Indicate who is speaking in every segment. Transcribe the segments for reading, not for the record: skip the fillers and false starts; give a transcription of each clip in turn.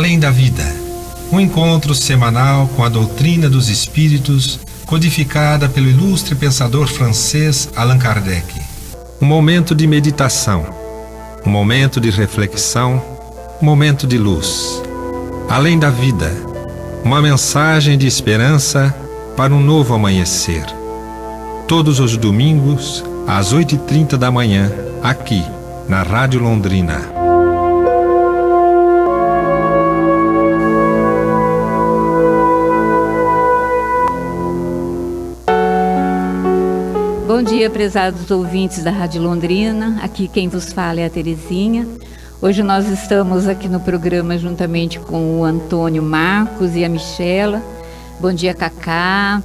Speaker 1: Além da vida, um encontro semanal com a doutrina dos espíritos, codificada pelo ilustre pensador francês Allan Kardec. Um momento de meditação, um momento de reflexão, um momento de luz. Além da vida, uma mensagem de esperança para um novo amanhecer. Todos os domingos, às 8h30 da manhã, aqui, na Rádio Londrina.
Speaker 2: Bom dia, prezados ouvintes da Rádio Londrina. Aqui quem vos fala é a Terezinha. Hoje nós estamos aqui no programa juntamente com o Antônio Marcos e a Michela. Bom dia, Cacá.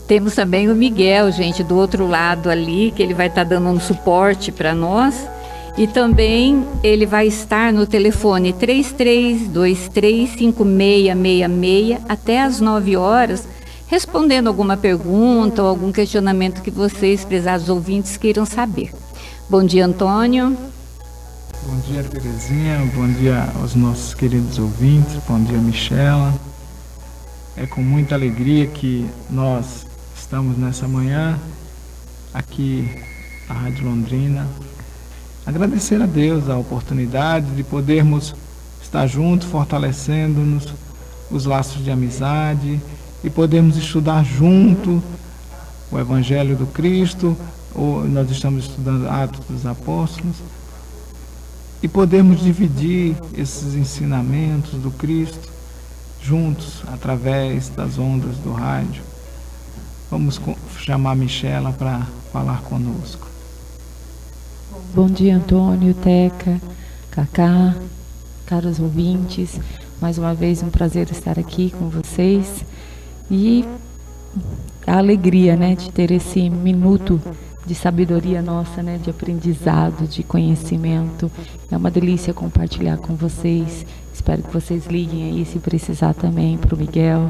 Speaker 2: Temos também o Miguel, gente, do outro lado ali, que ele vai estar dando um suporte para nós. E também ele vai estar no telefone 33235666 até às 9 horas, respondendo alguma pergunta ou algum questionamento que vocês, prezados ouvintes, queiram saber. Bom dia, Antônio.
Speaker 3: Bom dia, Terezinha. Bom dia aos nossos queridos ouvintes. Bom dia, Michela. É com muita alegria que nós estamos nessa manhã aqui na Rádio Londrina. Agradecer a Deus a oportunidade de podermos estar juntos, fortalecendo-nos os laços de amizade, e podemos estudar junto o Evangelho do Cristo, ou nós estamos estudando Atos dos Apóstolos, e podemos dividir esses ensinamentos do Cristo juntos, através das ondas do rádio. Vamos chamar a Michela para falar conosco.
Speaker 4: Bom dia, Antônio, Teca, Cacá, caros ouvintes. Mais uma vez um prazer estar aqui com vocês. E a alegria, né, de ter esse minuto de sabedoria nossa, né, de aprendizado, de conhecimento. É uma delícia compartilhar com vocês. Espero que vocês liguem aí se precisar também para o Miguel.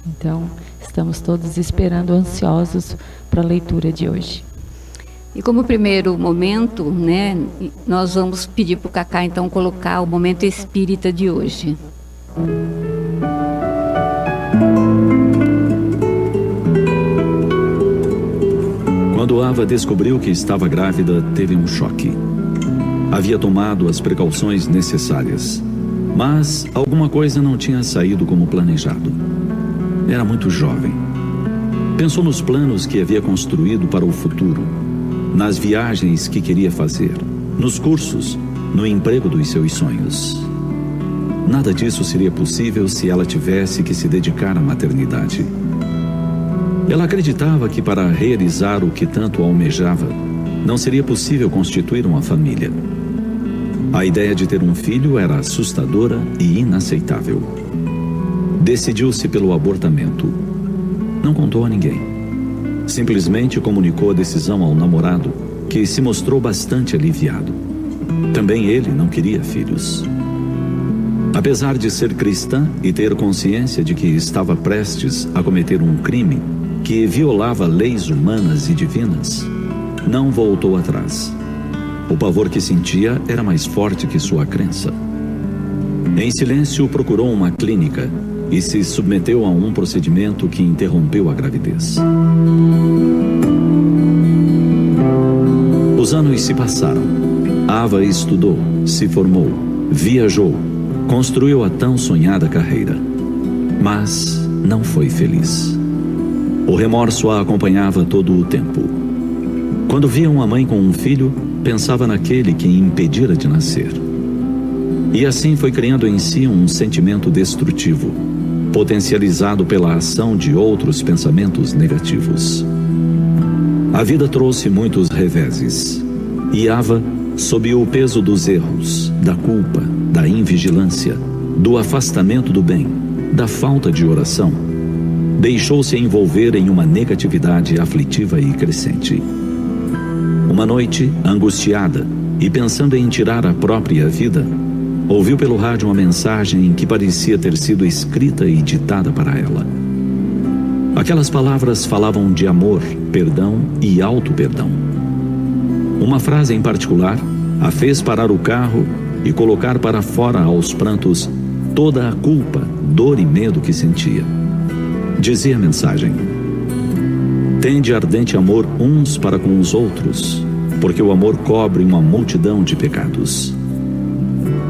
Speaker 4: Então, estamos todos esperando, ansiosos para a leitura de hoje.
Speaker 2: E como primeiro momento, né, nós vamos pedir para o Cacá então colocar o momento espírita de hoje.
Speaker 5: Quando Ava descobriu que estava grávida, teve um choque. Havia tomado as precauções necessárias, mas alguma coisa não tinha saído como planejado. Era muito jovem. Pensou nos planos que havia construído para o futuro, nas viagens que queria fazer, nos cursos, no emprego dos seus sonhos. Nada disso seria possível se ela tivesse que se dedicar à maternidade. Ela acreditava que para realizar o que tanto almejava, não seria possível constituir uma família. A ideia de ter um filho era assustadora e inaceitável. Decidiu-se pelo abortamento. Não contou a ninguém. Simplesmente comunicou a decisão ao namorado, que se mostrou bastante aliviado. Também ele não queria filhos. Apesar de ser cristã e ter consciência de que estava prestes a cometer um crime que violava leis humanas e divinas, não voltou atrás. O pavor que sentia era mais forte que sua crença. Em silêncio, procurou uma clínica e se submeteu a um procedimento que interrompeu a gravidez. Os anos se passaram. Ava estudou, se formou, viajou, construiu a tão sonhada carreira. Mas não foi feliz. O remorso a acompanhava todo o tempo. Quando via uma mãe com um filho, pensava naquele que impedira de nascer. E assim foi criando em si um sentimento destrutivo, potencializado pela ação de outros pensamentos negativos. A vida trouxe muitos reveses, e Ava, sob o peso dos erros, da culpa, da invigilância, do afastamento do bem, da falta de oração, deixou-se envolver em uma negatividade aflitiva e crescente. Uma noite, angustiada e pensando em tirar a própria vida, ouviu pelo rádio uma mensagem que parecia ter sido escrita e ditada para ela. Aquelas palavras falavam de amor, perdão e auto-perdão. Uma frase em particular a fez parar o carro e colocar para fora aos prantos toda a culpa, dor e medo que sentia. Dizia a mensagem: tende ardente amor uns para com os outros, porque o amor cobre uma multidão de pecados.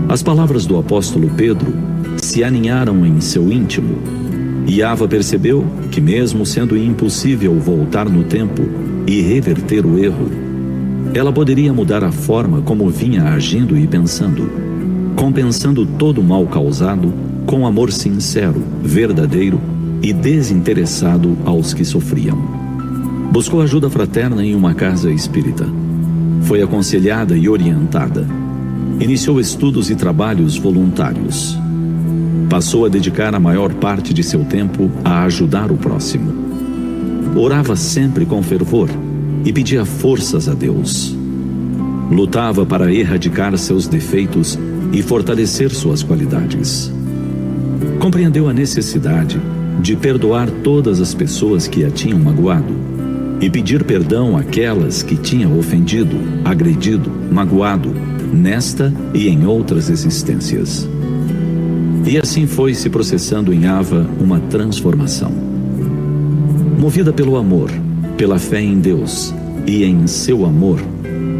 Speaker 5: As palavras do apóstolo Pedro se aninharam em seu íntimo, e Ava percebeu que, mesmo sendo impossível voltar no tempo e reverter o erro, ela poderia mudar a forma como vinha agindo e pensando, compensando todo o mal causado com amor sincero, verdadeiro e desinteressado aos que sofriam. Buscou ajuda fraterna em uma casa espírita. Foi aconselhada e orientada. Iniciou estudos e trabalhos voluntários. Passou a dedicar a maior parte de seu tempo a ajudar o próximo. Orava sempre com fervor e pedia forças a Deus. Lutava para erradicar seus defeitos e fortalecer suas qualidades. Compreendeu a necessidade de perdoar todas as pessoas que a tinham magoado e pedir perdão àquelas que tinha ofendido, agredido, magoado, nesta e em outras existências. E assim foi se processando em Ava uma transformação. Movida pelo amor, pela fé em Deus e em seu amor,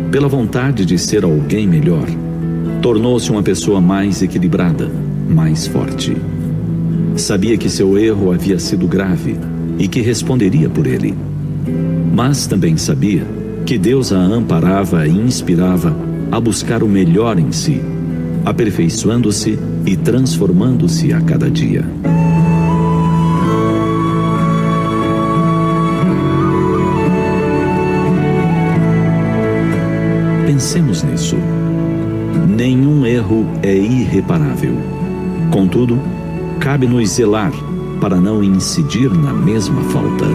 Speaker 5: pela vontade de ser alguém melhor, tornou-se uma pessoa mais equilibrada, mais forte. Sabia que seu erro havia sido grave e que responderia por ele. Mas também sabia que Deus a amparava e inspirava a buscar o melhor em si, aperfeiçoando-se e transformando-se a cada dia. Pensemos nisso. Nenhum erro é irreparável. Contudo, cabe-nos zelar para não incidir na mesma falta.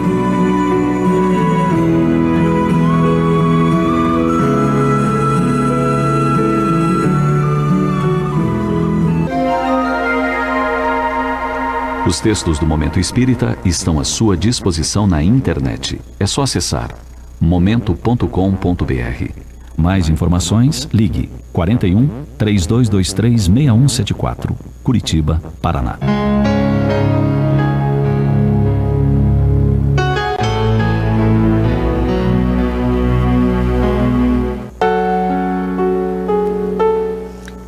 Speaker 6: Os textos do Momento Espírita estão à sua disposição na internet. É só acessar momento.com.br. Mais informações, ligue 41 3223 6174, Curitiba, Paraná.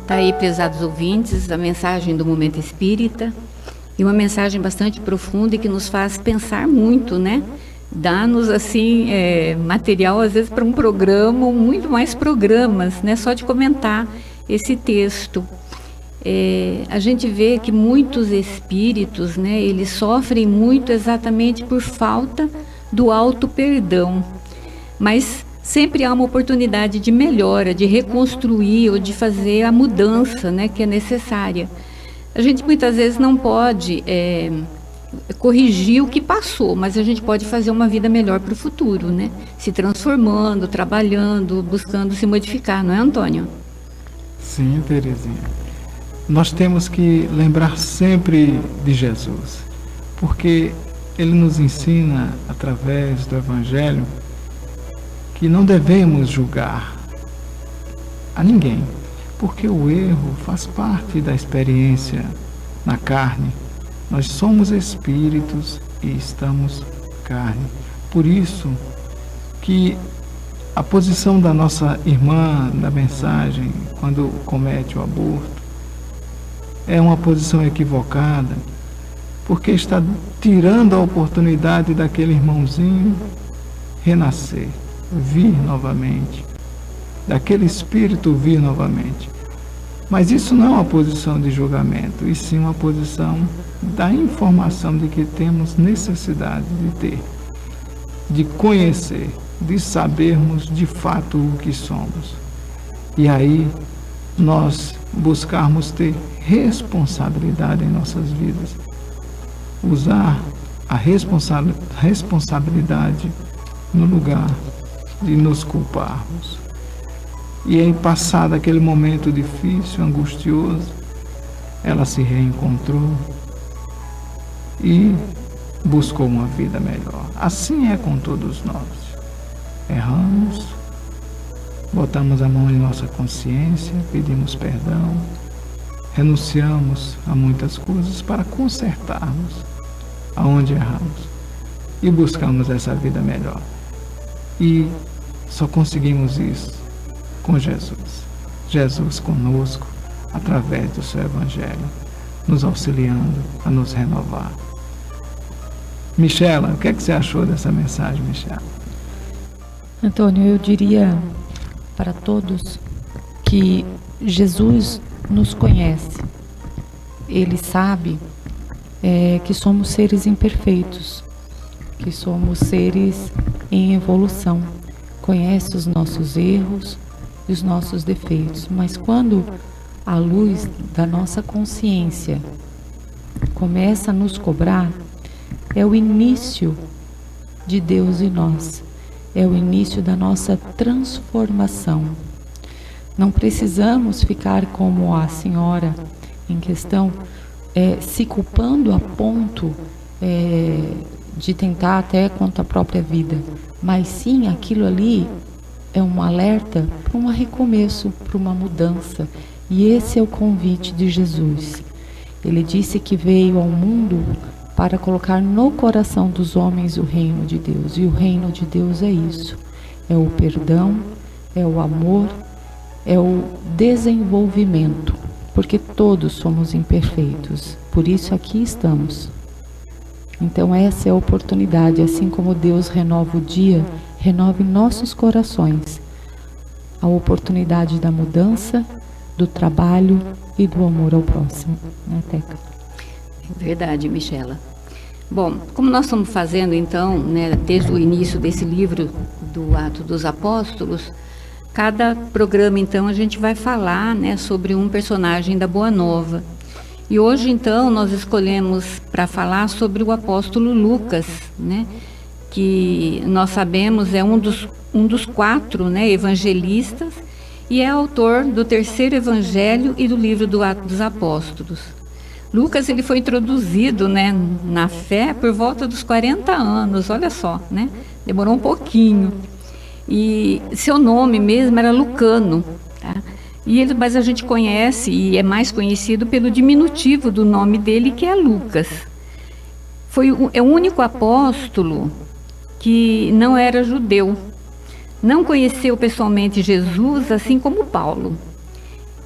Speaker 2: Tá aí, prezados ouvintes, a mensagem do Momento Espírita. E uma mensagem bastante profunda e que nos faz pensar muito, né? Dá-nos, assim, material, às vezes, para um programa, ou muito mais programas, né? Só de comentar esse texto. A gente vê que muitos espíritos, né? Eles sofrem muito exatamente por falta do auto-perdão. Mas sempre há uma oportunidade de melhora, de reconstruir ou de fazer a mudança, né? Que é necessária. A gente muitas vezes não pode corrigir o que passou, mas a gente pode fazer uma vida melhor para o futuro, né? Se transformando, trabalhando, buscando se modificar, não é, Antônio?
Speaker 3: Sim, Terezinha. Nós temos que lembrar sempre de Jesus, porque Ele nos ensina, através do Evangelho, que não devemos julgar a ninguém, porque o erro faz parte da experiência na carne. Nós somos espíritos e estamos carne. Por isso que a posição da nossa irmã da mensagem, quando comete o aborto, é uma posição equivocada, porque está tirando a oportunidade daquele irmãozinho renascer, vir novamente, daquele espírito vir novamente. Mas isso não é uma posição de julgamento, e sim uma posição da informação de que temos necessidade de ter, de conhecer, de sabermos de fato o que somos. E aí nós buscarmos ter responsabilidade em nossas vidas, usar a responsabilidade no lugar de nos culparmos. E aí, passado aquele momento difícil, angustioso, ela se reencontrou e buscou uma vida melhor. Assim é com todos nós. Erramos, botamos a mão em nossa consciência, pedimos perdão renunciamos a muitas coisas para consertarmos aonde erramos e buscamos essa vida melhor. E só conseguimos isso com Jesus. Jesus conosco, através do seu Evangelho, nos auxiliando a nos renovar. Michela, o que é que você achou dessa mensagem, Michela?
Speaker 4: Antônio, eu diria para todos que Jesus nos conhece. Ele sabe que somos seres imperfeitos, que somos seres em evolução. Conhece os nossos erros e os nossos defeitos. Mas quando a luz da nossa consciência começa a nos cobrar, é o início de Deus em nós. É o início da nossa transformação. Não precisamos ficar como a senhora em questão, se culpando a ponto de tentar até contra a própria vida. Mas sim, aquilo ali é um alerta para um recomeço, para uma mudança. E esse é o convite de Jesus. Ele disse que veio ao mundo para colocar no coração dos homens o reino de Deus. E o reino de Deus é isso. É o perdão, é o amor, é o desenvolvimento. Porque todos somos imperfeitos. Por isso aqui estamos. Então essa é a oportunidade. Assim como Deus renova o dia, renove nossos corações. A oportunidade da mudança, do trabalho e do amor ao próximo. Né, Teca?
Speaker 2: Verdade, Michela. Bom, como nós estamos fazendo então, né, desde o início desse livro do Atos dos Apóstolos, cada programa então a gente vai falar, né, sobre um personagem da Boa Nova. E hoje então nós escolhemos para falar sobre o apóstolo Lucas, né, que nós sabemos é um dos 4, né, evangelistas e é autor do 3º evangelho e do livro do Atos dos Apóstolos. Lucas, ele foi introduzido, né, na fé por volta dos 40 anos, olha só, né? Demorou um pouquinho. E seu nome mesmo era Lucano, tá? Mas a gente conhece e é mais conhecido pelo diminutivo do nome dele, que é Lucas. É o único apóstolo que não era judeu. Não conheceu pessoalmente Jesus, assim como Paulo.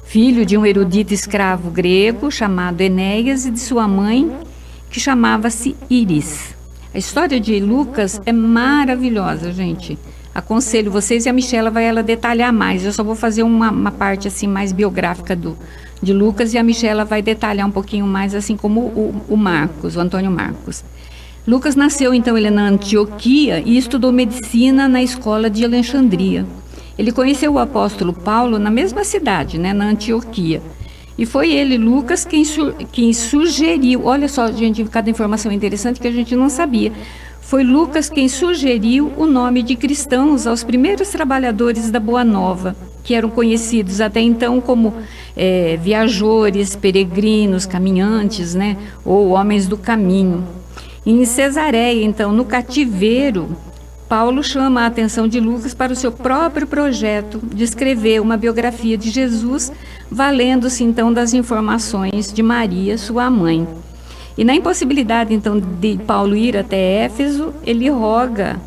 Speaker 2: Filho de um erudito escravo grego chamado Enéas e de sua mãe, que chamava-se Íris. A história de Lucas é maravilhosa, gente. Aconselho vocês, e a Michela vai detalhar mais. Eu só vou fazer uma parte assim mais biográfica de Lucas, e a Michela vai detalhar um pouquinho mais, assim como o Antônio Marcos. Lucas nasceu então ele na Antioquia e estudou medicina na escola de Alexandria. Ele conheceu o apóstolo Paulo na mesma cidade, né, na Antioquia. E foi ele, Lucas, quem sugeriu, olha só, gente, cada informação interessante que a gente não sabia. Foi Lucas quem sugeriu o nome de cristãos aos primeiros trabalhadores da Boa Nova, que eram conhecidos até então como viajores, peregrinos, caminhantes, né, ou homens do caminho. E em Cesareia, então, no cativeiro, Paulo chama a atenção de Lucas para o seu próprio projeto de escrever uma biografia de Jesus, valendo-se então das informações de Maria, sua mãe. E na impossibilidade então de Paulo ir até Éfeso, ele roga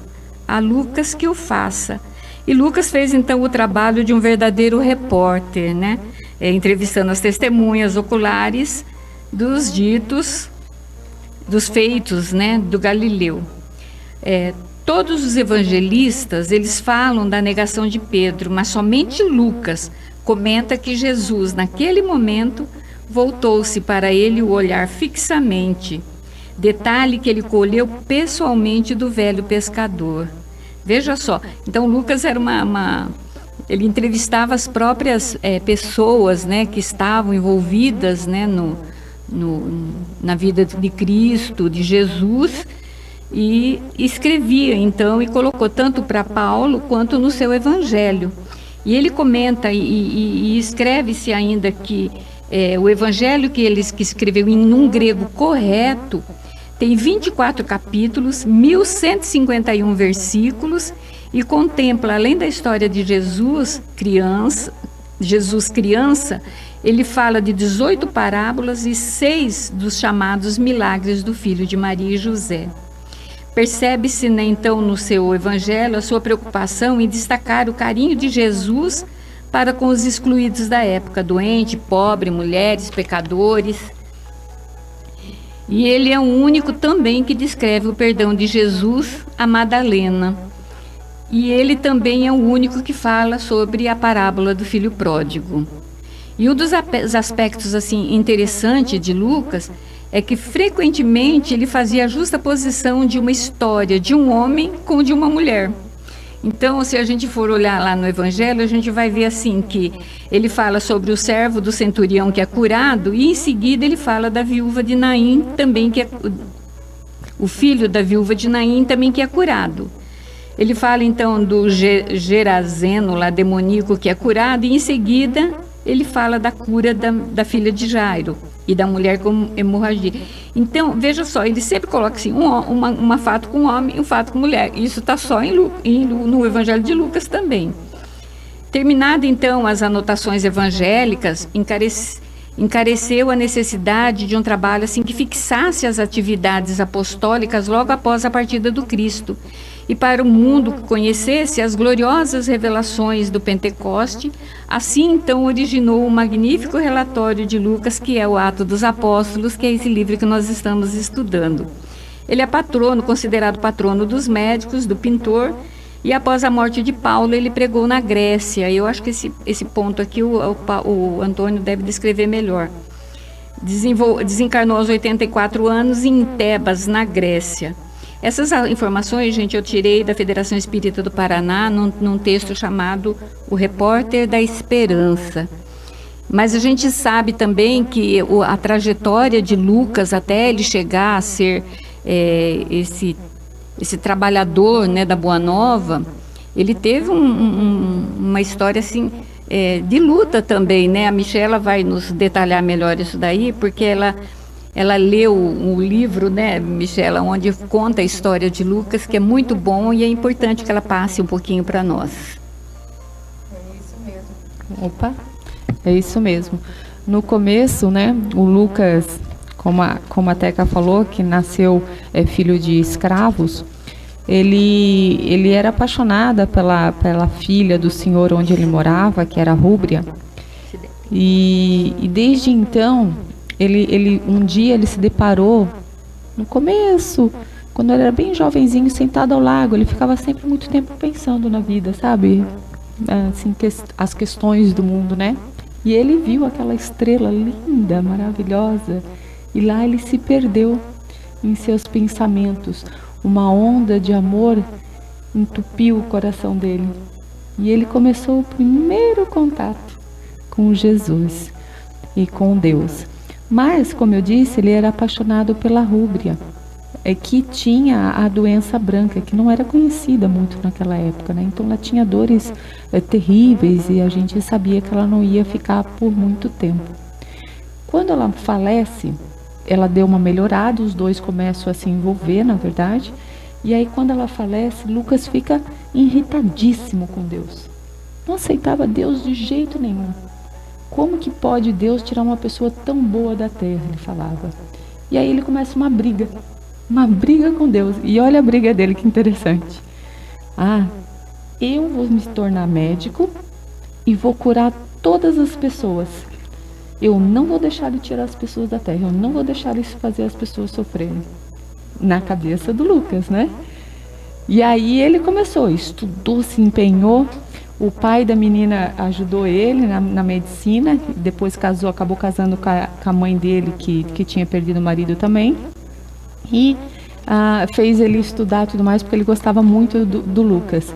Speaker 2: a Lucas que o faça. E Lucas fez então o trabalho de um verdadeiro repórter, né? Entrevistando as testemunhas oculares dos feitos, né, do Galileu. Todos os evangelistas, eles falam da negação de Pedro, mas somente Lucas comenta que Jesus, naquele momento, voltou-se para ele o olhar fixamente. Detalhe que ele colheu pessoalmente do velho pescador. Veja só, então Lucas era ele entrevistava as próprias pessoas, né, que estavam envolvidas, né, na vida de Cristo, de Jesus, e escrevia então e colocou tanto para Paulo quanto no seu evangelho. E ele comenta e escreve-se ainda que o evangelho que ele escreveu em um grego correto tem 24 capítulos, 1151 versículos e contempla, além da história de Jesus, Jesus criança, ele fala de 18 parábolas e 6 dos chamados milagres do filho de Maria e José. Percebe-se, né, então, no seu evangelho, a sua preocupação em destacar o carinho de Jesus para com os excluídos da época, doente, pobre, mulheres, pecadores. E ele é o único também que descreve o perdão de Jesus a Madalena. E ele também é o único que fala sobre a parábola do filho pródigo. E um dos aspectos assim interessantes de Lucas é que frequentemente ele fazia a justa posição de uma história de um homem com de uma mulher. Então, se a gente for olhar lá no Evangelho, a gente vai ver assim que ele fala sobre o servo do centurião que é curado e em seguida ele fala da viúva de Naim também, que é o filho da viúva de Naim também que é curado. Ele fala então do Gerazeno lá demoníaco que é curado e em seguida ele fala da cura da filha de Jairo e da mulher com hemorragia. Então, veja só, ele sempre coloca assim, um fato com homem e um fato com mulher. Isso está só no Evangelho de Lucas também. Terminado, então, as anotações evangélicas, encareceu a necessidade de um trabalho assim, que fixasse as atividades apostólicas logo após a partida do Cristo. E para o mundo que conhecesse as gloriosas revelações do Pentecoste, assim então originou o magnífico relatório de Lucas, que é o Atos dos Apóstolos, que é esse livro que nós estamos estudando. Ele é patrono, considerado patrono dos médicos, do pintor, e após a morte de Paulo, ele pregou na Grécia. Eu acho que esse ponto aqui o Antônio deve descrever melhor. Desencarnou aos 84 anos em Tebas, na Grécia. Essas informações, gente, eu tirei da Federação Espírita do Paraná num texto chamado O Repórter da Esperança. Mas a gente sabe também que a trajetória de Lucas até ele chegar a ser esse trabalhador, né, da Boa Nova, ele teve uma história assim de luta também, né? A Michela vai nos detalhar melhor isso daí, porque ela leu um livro, né, Michela, onde conta a história de Lucas, que é muito bom e é importante que ela passe um pouquinho para nós.
Speaker 4: É isso mesmo. Opa, é isso mesmo. No começo, né, o Lucas, como a Teca falou, que nasceu filho de escravos, ele era apaixonado pela filha do senhor onde ele morava, que era Rúbria. E desde então... um dia ele se deparou, no começo, quando ele era bem jovenzinho, sentado ao lago, ele ficava sempre muito tempo pensando na vida, sabe? Assim, as questões do mundo, né? E ele viu aquela estrela linda, maravilhosa, e lá ele se perdeu em seus pensamentos. Uma onda de amor entupiu o coração dele. E ele começou o primeiro contato com Jesus e com Deus. Mas, como eu disse, ele era apaixonado pela Rúbria, que tinha a doença branca, que não era conhecida muito naquela época, né? Então ela tinha dores terríveis e a gente sabia que ela não ia ficar por muito tempo. Quando ela falece, ela deu uma melhorada, os dois começam a se envolver, na verdade, e aí quando ela falece, Lucas fica irritadíssimo com Deus. Não aceitava Deus de jeito nenhum. Como que pode Deus tirar uma pessoa tão boa da terra, ele falava. E aí ele começa uma briga com Deus. E olha a briga dele, que interessante. Eu vou me tornar médico e vou curar todas as pessoas. Eu não vou deixar ele tirar as pessoas da terra, eu não vou deixar ele fazer as pessoas sofrerem. Na cabeça do Lucas, né? E aí ele começou, estudou, se empenhou. O pai da menina ajudou ele na medicina, depois acabou casando com a mãe dele, que tinha perdido o marido também. E fez ele estudar tudo mais, porque ele gostava muito do Lucas.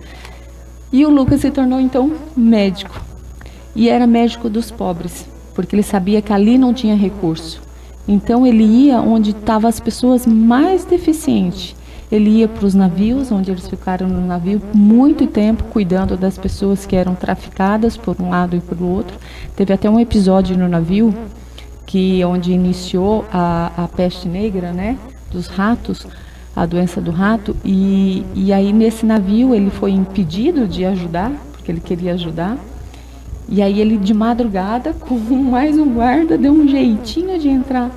Speaker 4: E o Lucas se tornou, então, médico. E era médico dos pobres, porque ele sabia que ali não tinha recurso. Então ele ia onde estavam as pessoas mais deficientes. Ele ia para os navios, onde eles ficaram no navio muito tempo, cuidando das pessoas que eram traficadas por um lado e por outro. Teve até um episódio no navio, onde iniciou a peste negra, né, dos ratos, a doença do rato. E aí nesse navio ele foi impedido de ajudar, porque ele queria ajudar. E aí ele, de madrugada, com mais um guarda, deu um jeitinho de entrar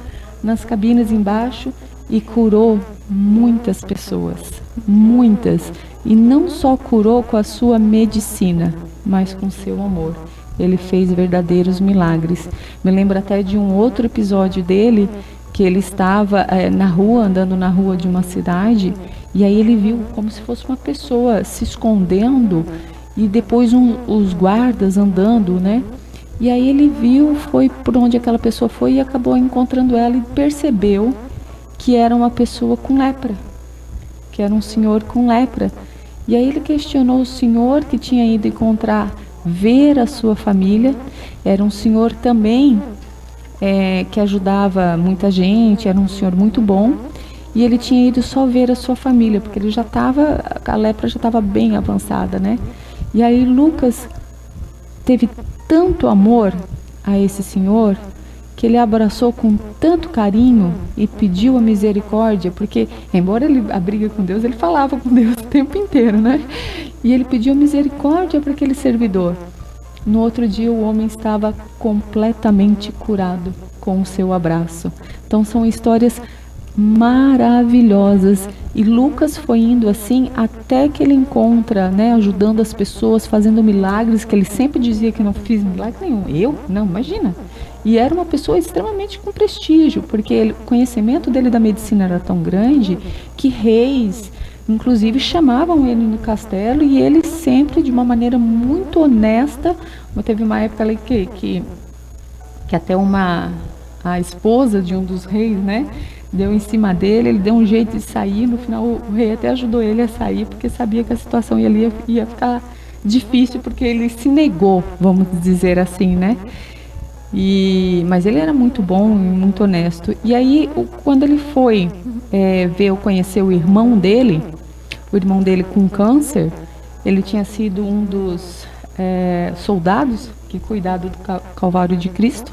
Speaker 4: nas cabines embaixo e curou muitas pessoas, muitas. E não só curou com a sua medicina, mas com seu amor. Ele fez verdadeiros milagres. Me lembro até de um outro episódio dele, que ele estava na rua, andando na rua de uma cidade, e aí ele viu como se fosse uma pessoa se escondendo, e depois os guardas andando, né? E aí ele viu, foi por onde aquela pessoa foi e acabou encontrando ela e percebeu que era uma pessoa com lepra, que era um senhor com lepra. E aí ele questionou o senhor que tinha ido encontrar, ver a sua família. Era um senhor também que ajudava muita gente, era um senhor muito bom. E ele tinha ido só ver a sua família, porque ele a lepra já estava bem avançada, né? E aí Lucas teve tanto amor a esse senhor, que ele abraçou com tanto carinho e pediu a misericórdia, porque embora ele a briga com Deus, ele falava com Deus o tempo inteiro, né? E ele pediu misericórdia para aquele servidor. No outro dia o homem estava completamente curado com o seu abraço. Então são histórias maravilhosas, e Lucas foi indo assim até que ele encontra, né, ajudando as pessoas, fazendo milagres, que ele sempre dizia que não fiz milagre nenhum. Eu? Não, imagina. E era uma pessoa extremamente com prestígio, porque o conhecimento dele da medicina era tão grande que reis, inclusive, chamavam ele no castelo, e ele sempre, de uma maneira muito honesta, teve uma época ali que até a esposa de um dos reis, né, deu em cima dele, ele deu um jeito de sair. No final o rei até ajudou ele a sair, porque sabia que a situação ia ficar difícil, porque ele se negou, vamos dizer assim, né? Mas ele era muito bom e muito honesto. E aí, quando ele foi conhecer o irmão dele com câncer, ele tinha sido um dos soldados que cuidaram do Calvário de Cristo.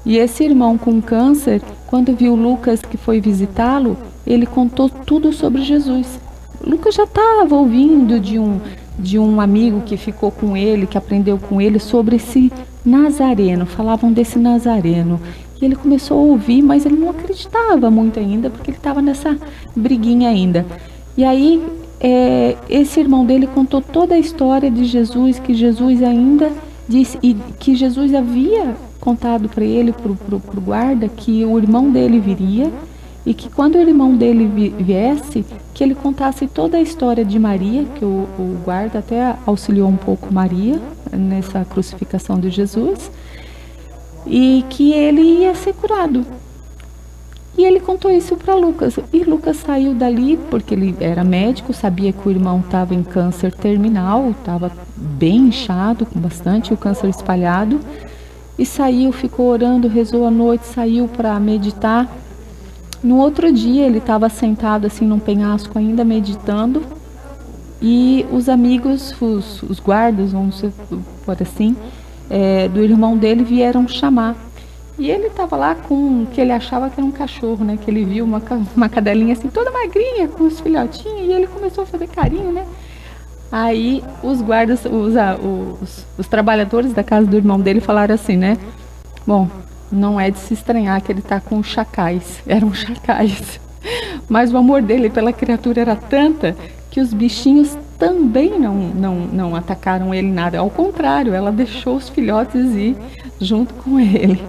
Speaker 4: E esse irmão com câncer, quando viu Lucas que foi visitá-lo, ele contou tudo sobre Jesus. Lucas já estava ouvindo de um amigo que ficou com ele, que aprendeu com ele sobre esse Nazareno, falavam desse Nazareno. E ele começou a ouvir, mas ele não acreditava muito ainda, porque ele estava nessa briguinha ainda. E aí, esse irmão dele contou toda a história de Jesus, que Jesus ainda disse, e que Jesus havia contado para ele, para o guarda, que o irmão dele viria, e que quando o irmão dele viesse, que ele contasse toda a história de Maria, que o guarda até auxiliou um pouco Maria nessa crucificação de Jesus, e que ele ia ser curado. E ele contou isso para Lucas, e Lucas saiu dali, porque ele era médico, sabia que o irmão estava em câncer terminal, estava bem inchado, com bastante o câncer espalhado, e saiu, ficou orando, rezou a noite, saiu para meditar. No outro dia ele estava sentado assim num penhasco ainda meditando, e os amigos, os guardas, vamos por assim, do irmão dele vieram chamar. E ele estava lá com o que ele achava que era um cachorro, né? Que ele viu uma cadelinha assim toda magrinha com os filhotinhos, e ele começou a fazer carinho, né? Aí os guardas, os trabalhadores da casa do irmão dele falaram assim, né? Bom, não é de se estranhar que ele está com chacais. Eram chacais. Mas o amor dele pela criatura era tanta que os bichinhos também não atacaram ele nada. Ao contrário, ela deixou os filhotes ir junto com ele.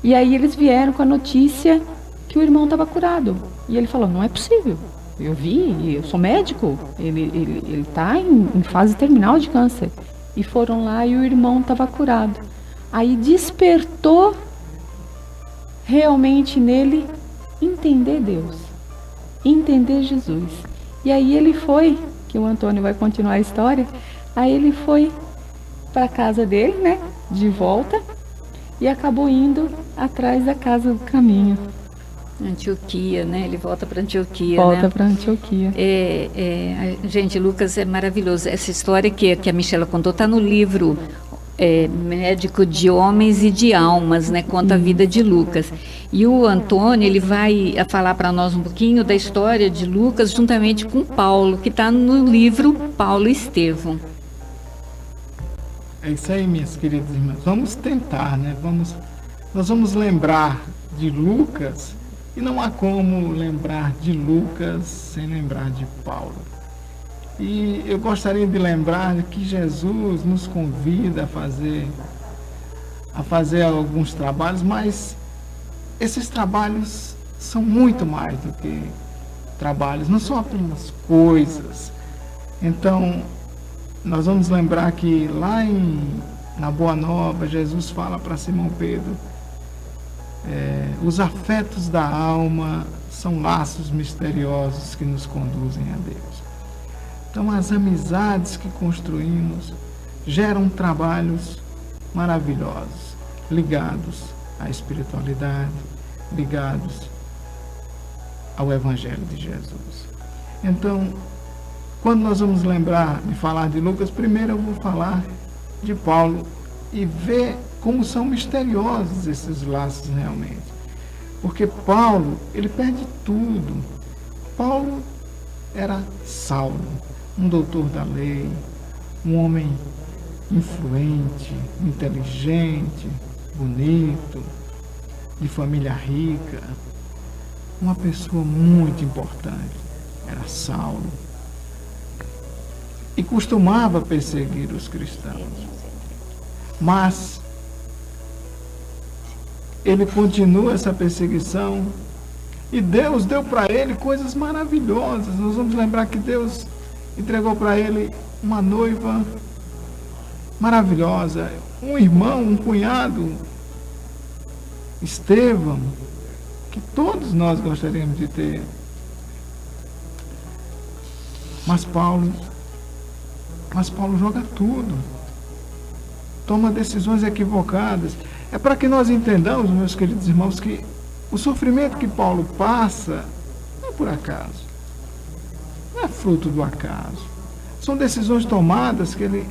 Speaker 4: E aí eles vieram com a notícia que o irmão estava curado. E ele falou, não é possível. Eu vi, eu sou médico, ele está em fase terminal de câncer. E foram lá e o irmão estava curado. Aí despertou realmente nele entender Deus, entender Jesus. E aí ele foi, que o Antônio vai continuar a história, aí ele foi para a casa dele, né, de volta, e acabou indo atrás da casa do caminho.
Speaker 2: Antioquia, né? Ele volta para Antioquia,
Speaker 4: Volta
Speaker 2: né?
Speaker 4: para Antioquia.
Speaker 2: Gente, Lucas é maravilhoso. Essa história que a Michela contou está no livro Médico de Homens e de Almas, né? Conta a vida de Lucas. E o Antônio, ele vai falar para nós um pouquinho da história de Lucas juntamente com Paulo, que está no livro Paulo e Estevão.
Speaker 3: É isso aí, minhas queridas irmãs. Vamos tentar, né? Nós vamos lembrar de Lucas, e não há como lembrar de Lucas sem lembrar de Paulo. E eu gostaria de lembrar que Jesus nos convida a fazer alguns trabalhos, mas esses trabalhos são muito mais do que trabalhos, não são apenas coisas. Então, nós vamos lembrar que lá na Boa Nova, Jesus fala para Simão Pedro, os afetos da alma são laços misteriosos que nos conduzem a Deus. Então, as amizades que construímos geram trabalhos maravilhosos, ligados à espiritualidade, ligados ao Evangelho de Jesus. Então, quando nós vamos lembrar de falar de Lucas, primeiro eu vou falar de Paulo e ver como são misteriosos esses laços realmente. Porque Paulo, ele perde tudo. Paulo era Saulo, um doutor da lei, um homem influente, inteligente, bonito, de família rica, uma pessoa muito importante. Era Saulo. E costumava perseguir os cristãos. Mas ele continua essa perseguição e Deus deu para ele coisas maravilhosas. Nós vamos lembrar que Deus entregou para ele uma noiva maravilhosa, um irmão, um cunhado, Estevão, que todos nós gostaríamos de ter. Mas Paulo joga tudo, toma decisões equivocadas. É para que nós entendamos, meus queridos irmãos, que o sofrimento que Paulo passa não é por acaso, não é fruto do acaso. São decisões tomadas que ele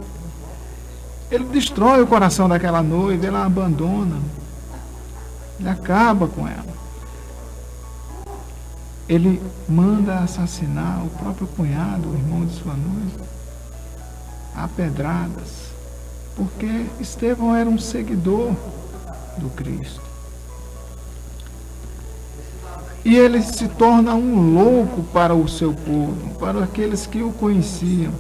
Speaker 3: destrói o coração daquela noiva, ele a abandona, ele acaba com ela. Ele manda assassinar o próprio cunhado, o irmão de sua noiva, a pedradas, porque Estevão era um seguidor do Cristo. E ele se torna um louco para o seu povo, para aqueles que o conheciam.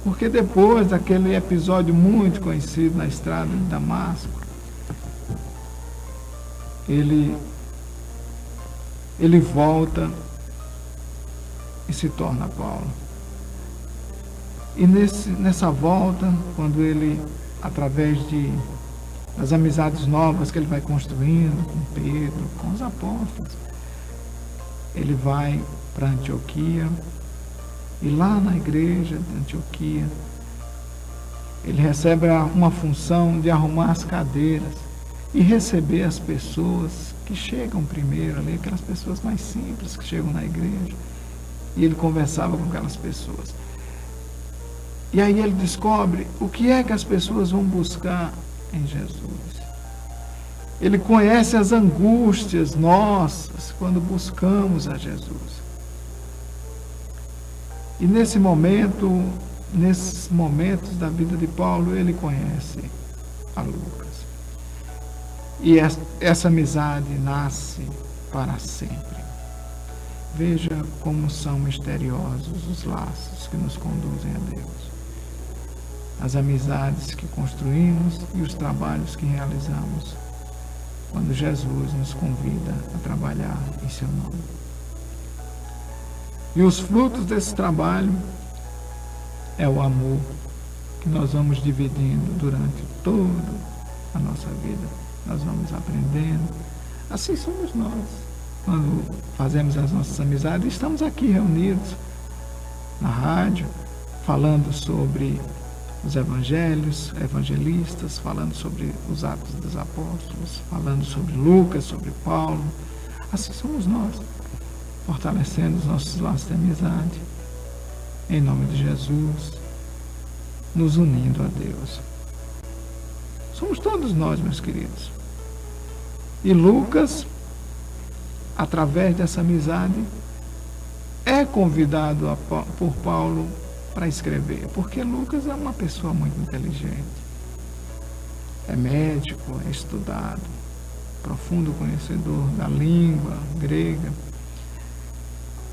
Speaker 3: Porque depois daquele episódio muito conhecido na estrada de Damasco, ele volta e se torna Paulo. E nessa volta, quando ele, através das amizades novas que ele vai construindo com Pedro, com os apóstolos, ele vai para Antioquia, e lá na igreja de Antioquia, ele recebe uma função de arrumar as cadeiras e receber as pessoas que chegam primeiro ali, aquelas pessoas mais simples que chegam na igreja, e ele conversava com aquelas pessoas. E aí ele descobre o que é que as pessoas vão buscar em Jesus. Ele conhece as angústias nossas quando buscamos a Jesus. E nesses momentos da vida de Paulo, ele conhece a Lucas. E essa amizade nasce para sempre. Veja como são misteriosos os laços que nos conduzem a Deus. As amizades que construímos e os trabalhos que realizamos quando Jesus nos convida a trabalhar em seu nome. E os frutos desse trabalho é o amor que nós vamos dividindo durante toda a nossa vida. Nós vamos aprendendo. Assim somos nós. Quando fazemos as nossas amizades, estamos aqui reunidos na rádio, falando sobre os evangelhos, evangelistas, falando sobre os Atos dos Apóstolos, falando sobre Lucas, sobre Paulo. Assim somos nós, fortalecendo os nossos laços de amizade, em nome de Jesus, nos unindo a Deus. Somos todos nós, meus queridos. E Lucas, através dessa amizade, é convidado por Paulo para escrever, porque Lucas é uma pessoa muito inteligente. é médico, é estudado, profundo conhecedor da língua grega,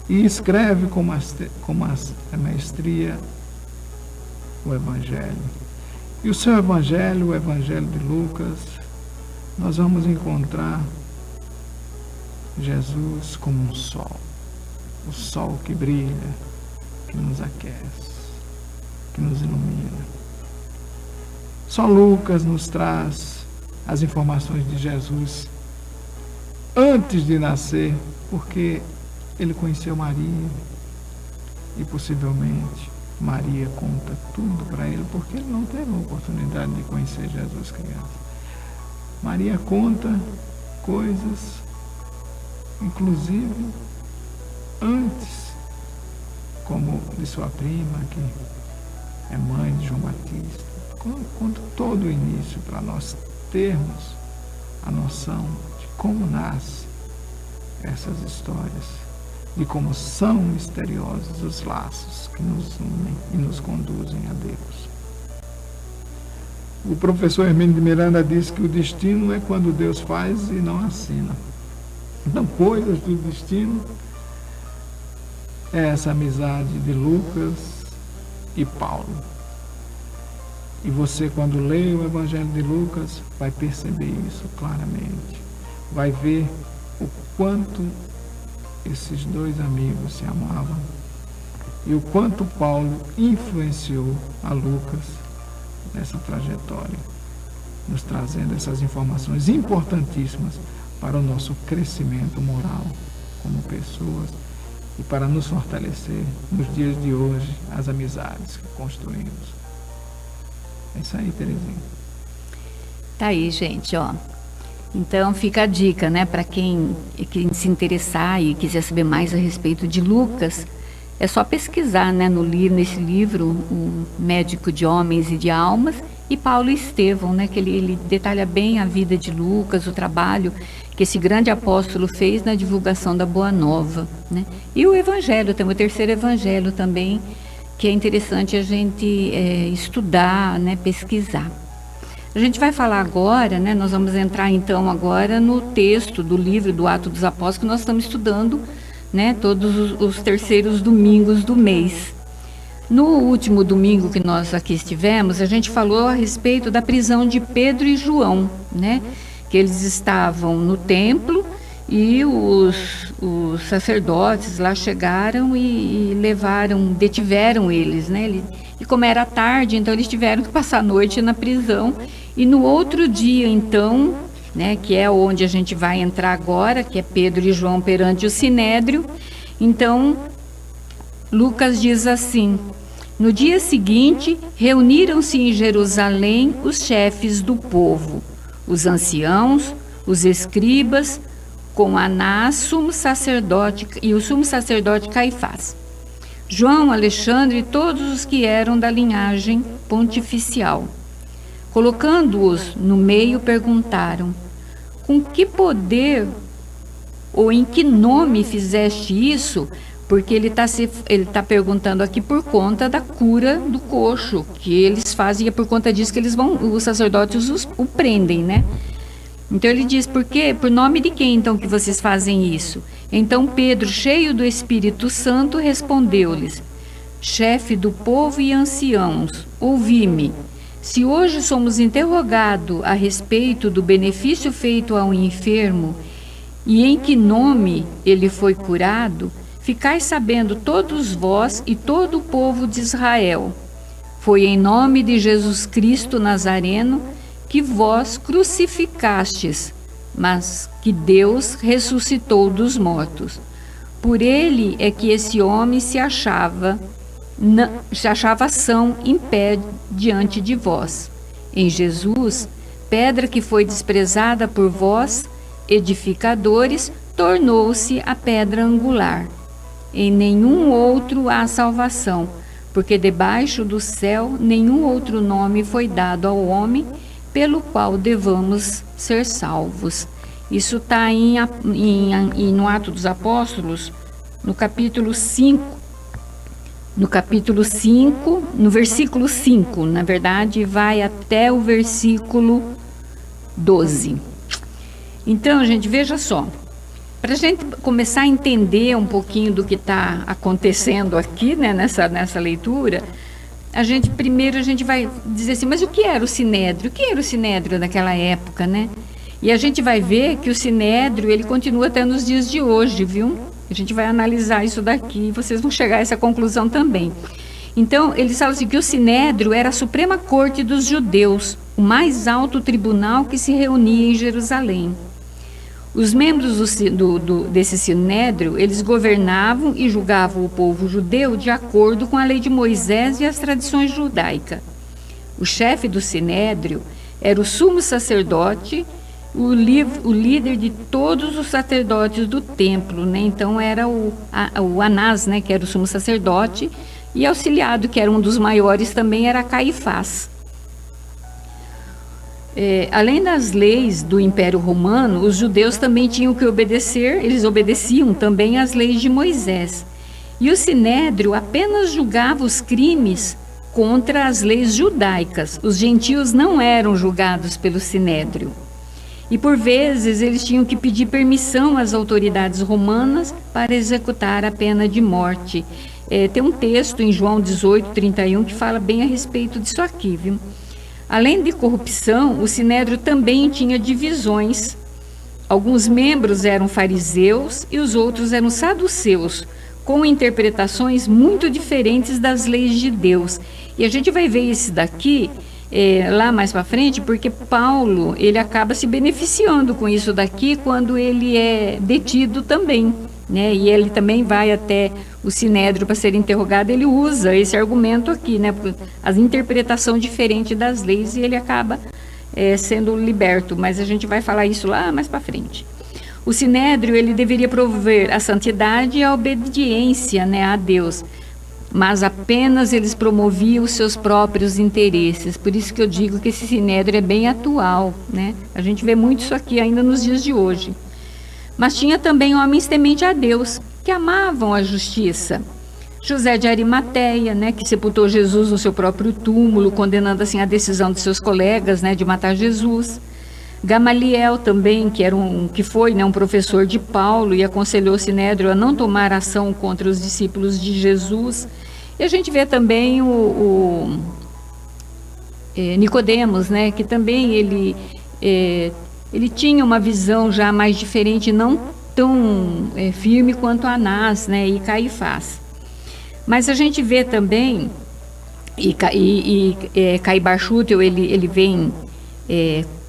Speaker 3: e escreve com maestria o Evangelho. E o seu Evangelho, o Evangelho de Lucas, nós vamos encontrar Jesus como um sol, o sol que brilha, que nos aquece, que nos ilumina. Só Lucas nos traz as informações de Jesus antes de nascer, porque ele conheceu Maria e possivelmente Maria conta tudo para ele, porque ele não teve a oportunidade de conhecer Jesus criança. Maria conta coisas, inclusive antes, como de sua prima, que é mãe de João Batista. Conta todo o início para nós termos a noção de como nascem essas histórias, de como são misteriosos os laços que nos unem e nos conduzem a Deus. O professor Hermínio de Miranda diz que o destino é quando Deus faz e não assina. Então, coisas do destino é essa amizade de Lucas e Paulo. E você, quando lê o Evangelho de Lucas, vai perceber isso claramente. Vai ver o quanto esses dois amigos se amavam e o quanto Paulo influenciou a Lucas nessa trajetória, nos trazendo essas informações importantíssimas para o nosso crescimento moral como pessoas e para nos fortalecer nos dias de hoje, as amizades que construímos. É isso aí, Terezinha.
Speaker 2: Tá aí, gente, ó. Então fica a dica, né, para quem se interessar e quiser saber mais a respeito de Lucas, é só pesquisar, né, nesse livro, O Médico de Homens e de Almas, e Paulo Estevão, né, que ele detalha bem a vida de Lucas, o trabalho que esse grande apóstolo fez na divulgação da Boa Nova, né? E o Evangelho, tem o terceiro Evangelho também, que é interessante a gente estudar, né, pesquisar. A gente vai falar agora, né, nós vamos entrar então agora no texto do livro do Atos dos Apóstolos, que nós estamos estudando, né, todos os terceiros domingos do mês. No último domingo que nós aqui estivemos, a gente falou a respeito da prisão de Pedro e João, né, que eles estavam no templo e os sacerdotes lá chegaram e detiveram eles, né? E como era tarde, então eles tiveram que passar a noite na prisão. E no outro dia, então, né, que é onde a gente vai entrar agora, que é Pedro e João perante o Sinédrio. Então, Lucas diz assim: no dia seguinte, reuniram-se em Jerusalém os chefes do povo, os anciãos, os escribas, com Anás, sumo sacerdote, e o sumo sacerdote Caifás, João, Alexandre e todos os que eram da linhagem pontificial. Colocando-os no meio, perguntaram: com que poder ou em que nome fizeste isso? Porque ele tá perguntando aqui por conta da cura do coxo, que eles fazem, e é por conta disso que os sacerdotes o prendem, né? Então ele diz: por quê? Por nome de quem então que vocês fazem isso? Então Pedro, cheio do Espírito Santo, respondeu-lhes: chefe do povo e anciãos, ouvi-me. Se hoje somos interrogados a respeito do benefício feito ao enfermo e em que nome ele foi curado, ficais sabendo todos vós e todo o povo de Israel. Foi em nome de Jesus Cristo Nazareno que vós crucificastes, mas que Deus ressuscitou dos mortos. Por ele é que esse homem se achava são em pé diante de vós. Em Jesus, pedra que foi desprezada por vós, edificadores, tornou-se a pedra angular. Em nenhum outro há salvação, porque debaixo do céu nenhum outro nome foi dado ao homem pelo qual devamos ser salvos. Isso está no Atos dos Apóstolos, no capítulo 5. No capítulo 5, no versículo 5, na verdade, vai até o versículo 12. Então, gente, veja só. Para a gente começar a entender um pouquinho do que está acontecendo aqui, né, nessa leitura, primeiro a gente vai dizer assim, mas o que era o Sinédrio? O que era o Sinédrio naquela época, né? E a gente vai ver que o Sinédrio, ele continua até nos dias de hoje, viu? A gente vai analisar isso daqui e vocês vão chegar a essa conclusão também. Então, eles falam assim que o Sinédrio era a Suprema Corte dos Judeus, o mais alto tribunal que se reunia em Jerusalém. Os membros desse Sinédrio, eles governavam e julgavam o povo judeu de acordo com a lei de Moisés e as tradições judaicas. O chefe do Sinédrio era o sumo sacerdote, o líder de todos os sacerdotes do templo, né? Então era o Anás, né, que era o sumo sacerdote, e auxiliado, que era um dos maiores também, era Caifás. Além das leis do Império Romano, os judeus também tinham que obedecer, eles obedeciam também às leis de Moisés. E o Sinédrio apenas julgava os crimes contra as leis judaicas. Os gentios não eram julgados pelo Sinédrio. E por vezes eles tinham que pedir permissão às autoridades romanas para executar a pena de morte. Tem um texto em João 18:31 que fala bem a respeito disso aqui, viu? Além de corrupção, o Sinédrio também tinha divisões. Alguns membros eram fariseus e os outros eram saduceus, com interpretações muito diferentes das leis de Deus. E a gente vai ver isso daqui lá mais para frente, porque Paulo, ele acaba se beneficiando com isso daqui quando ele é detido também, né? E ele também vai até o Sinédrio para ser interrogado, ele usa esse argumento aqui, né? A interpretação diferente das leis, e ele acaba sendo liberto, mas a gente vai falar isso lá mais para frente. O Sinédrio, ele deveria promover a santidade e a obediência, né, a Deus, mas apenas eles promoviam os seus próprios interesses. Por isso que eu digo que esse Sinédrio é bem atual, né? A gente vê muito isso aqui ainda nos dias de hoje. Mas tinha também homens tementes a Deus, que amavam a justiça. José de Arimateia, né, que sepultou Jesus no seu próprio túmulo, condenando assim a decisão de seus colegas, né, de matar Jesus. Gamaliel também, que foi um professor de Paulo e aconselhou o Sinédrio a não tomar ação contra os discípulos de Jesus. E a gente vê também Nicodemos, né, que também ele tinha uma visão já mais diferente, não tão firme quanto Anás, né, e Caifás. Mas a gente vê também, Caibar Schutel, ele vem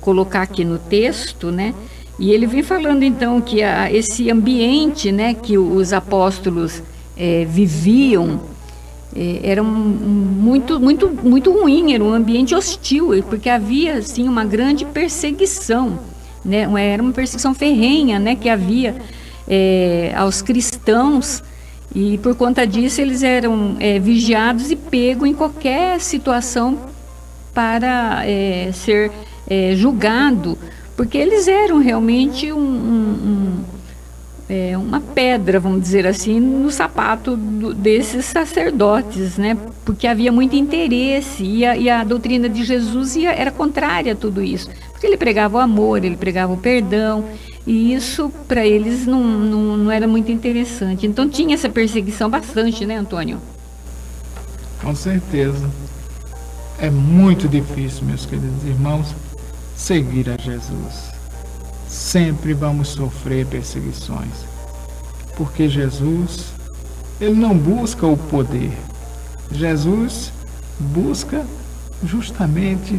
Speaker 2: colocar aqui no texto, né, e ele vem falando então que esse ambiente, né, que os apóstolos viviam, era muito ruim, era um ambiente hostil, porque havia assim uma grande perseguição, né? Era uma perseguição ferrenha, né, que havia aos cristãos, e por conta disso eles eram vigiados e pegos em qualquer situação para ser julgado, porque eles eram realmente uma pedra, vamos dizer assim, no sapato desses sacerdotes, né? Porque havia muito interesse, e a doutrina de Jesus era contrária a tudo isso, porque ele pregava o amor, ele pregava o perdão, e isso para eles não era muito interessante. Então tinha essa perseguição bastante, né, Antônio?
Speaker 3: Com certeza. É muito difícil, meus queridos irmãos, seguir a Jesus. Sempre vamos sofrer perseguições, porque Jesus, ele não busca o poder. Jesus busca justamente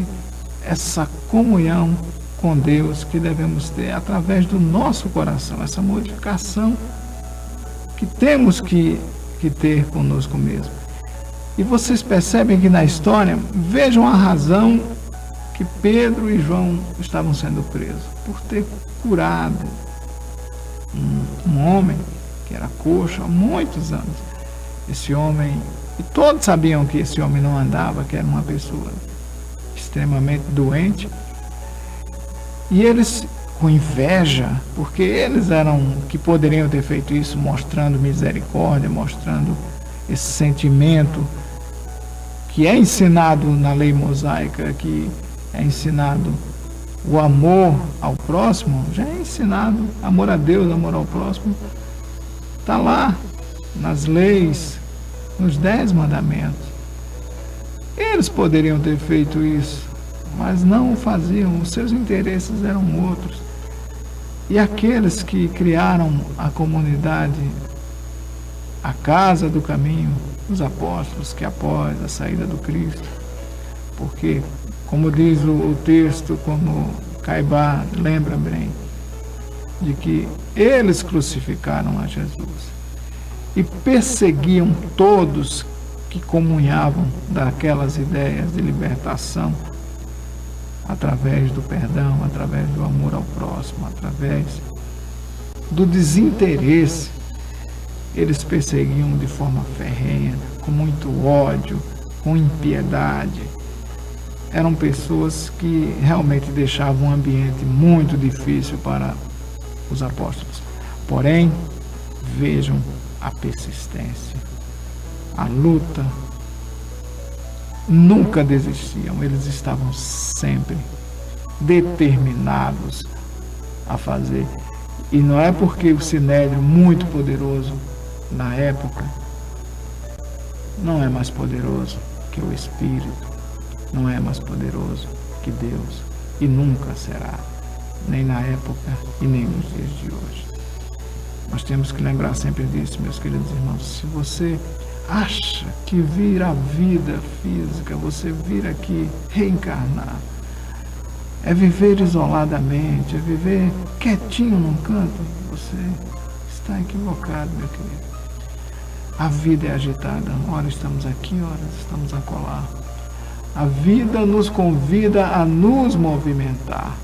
Speaker 3: essa comunhão com Deus que devemos ter através do nosso coração, essa modificação que temos que ter conosco mesmo. E vocês percebem que na história, vejam a razão que Pedro e João estavam sendo presos, por ter curado um homem que era coxo há muitos anos. Esse homem, e todos sabiam que esse homem não andava, que era uma pessoa extremamente doente, e eles, com inveja, porque eles eram que poderiam ter feito isso, mostrando misericórdia, mostrando esse sentimento que é ensinado na lei mosaica, que é ensinado o amor ao próximo já é ensinado. Amor a Deus, amor ao próximo, está lá nas leis, nos 10 mandamentos. Eles poderiam ter feito isso, mas não o faziam, os seus interesses eram outros. E aqueles que criaram a comunidade, a casa do caminho, os apóstolos, que após a saída do Cristo, porque, como diz o texto, como Caibá lembra bem, de que eles crucificaram a Jesus e perseguiam todos que comunhavam daquelas ideias de libertação através do perdão, através do amor ao próximo, através do desinteresse. Eles perseguiam de forma ferrenha, com muito ódio, com impiedade. Eram pessoas que realmente deixavam um ambiente muito difícil para os apóstolos. Porém, vejam a persistência, a luta. Nunca desistiam, eles estavam sempre determinados a fazer. E não é porque o Sinédrio, muito poderoso na época, não é mais poderoso que o Espírito, não é mais poderoso que Deus, e nunca será, nem na época e nem nos dias de hoje. Nós temos que lembrar sempre disso, meus queridos irmãos. Se você acha que vir a vida física, você vir aqui reencarnar, é viver isoladamente, é viver quietinho num canto, você está equivocado, meu querido. A vida é agitada, ora estamos aqui, ora estamos acolá. A vida nos convida a nos movimentar.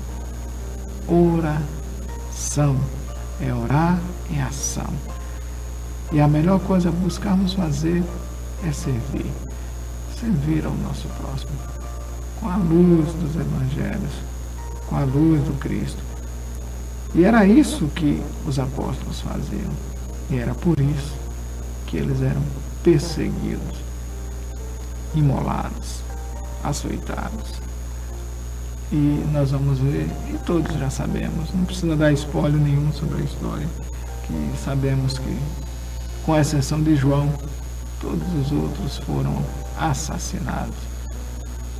Speaker 3: Oração é orar em ação. E a melhor coisa a buscarmos fazer é servir. Servir ao nosso próximo. Com a luz dos evangelhos, com a luz do Cristo. E era isso que os apóstolos faziam. E era por isso que eles eram perseguidos, imolados, açoitados. E nós vamos ver, e todos já sabemos, não precisa dar spoiler nenhum sobre a história, que sabemos que, com exceção de João, todos os outros foram assassinados,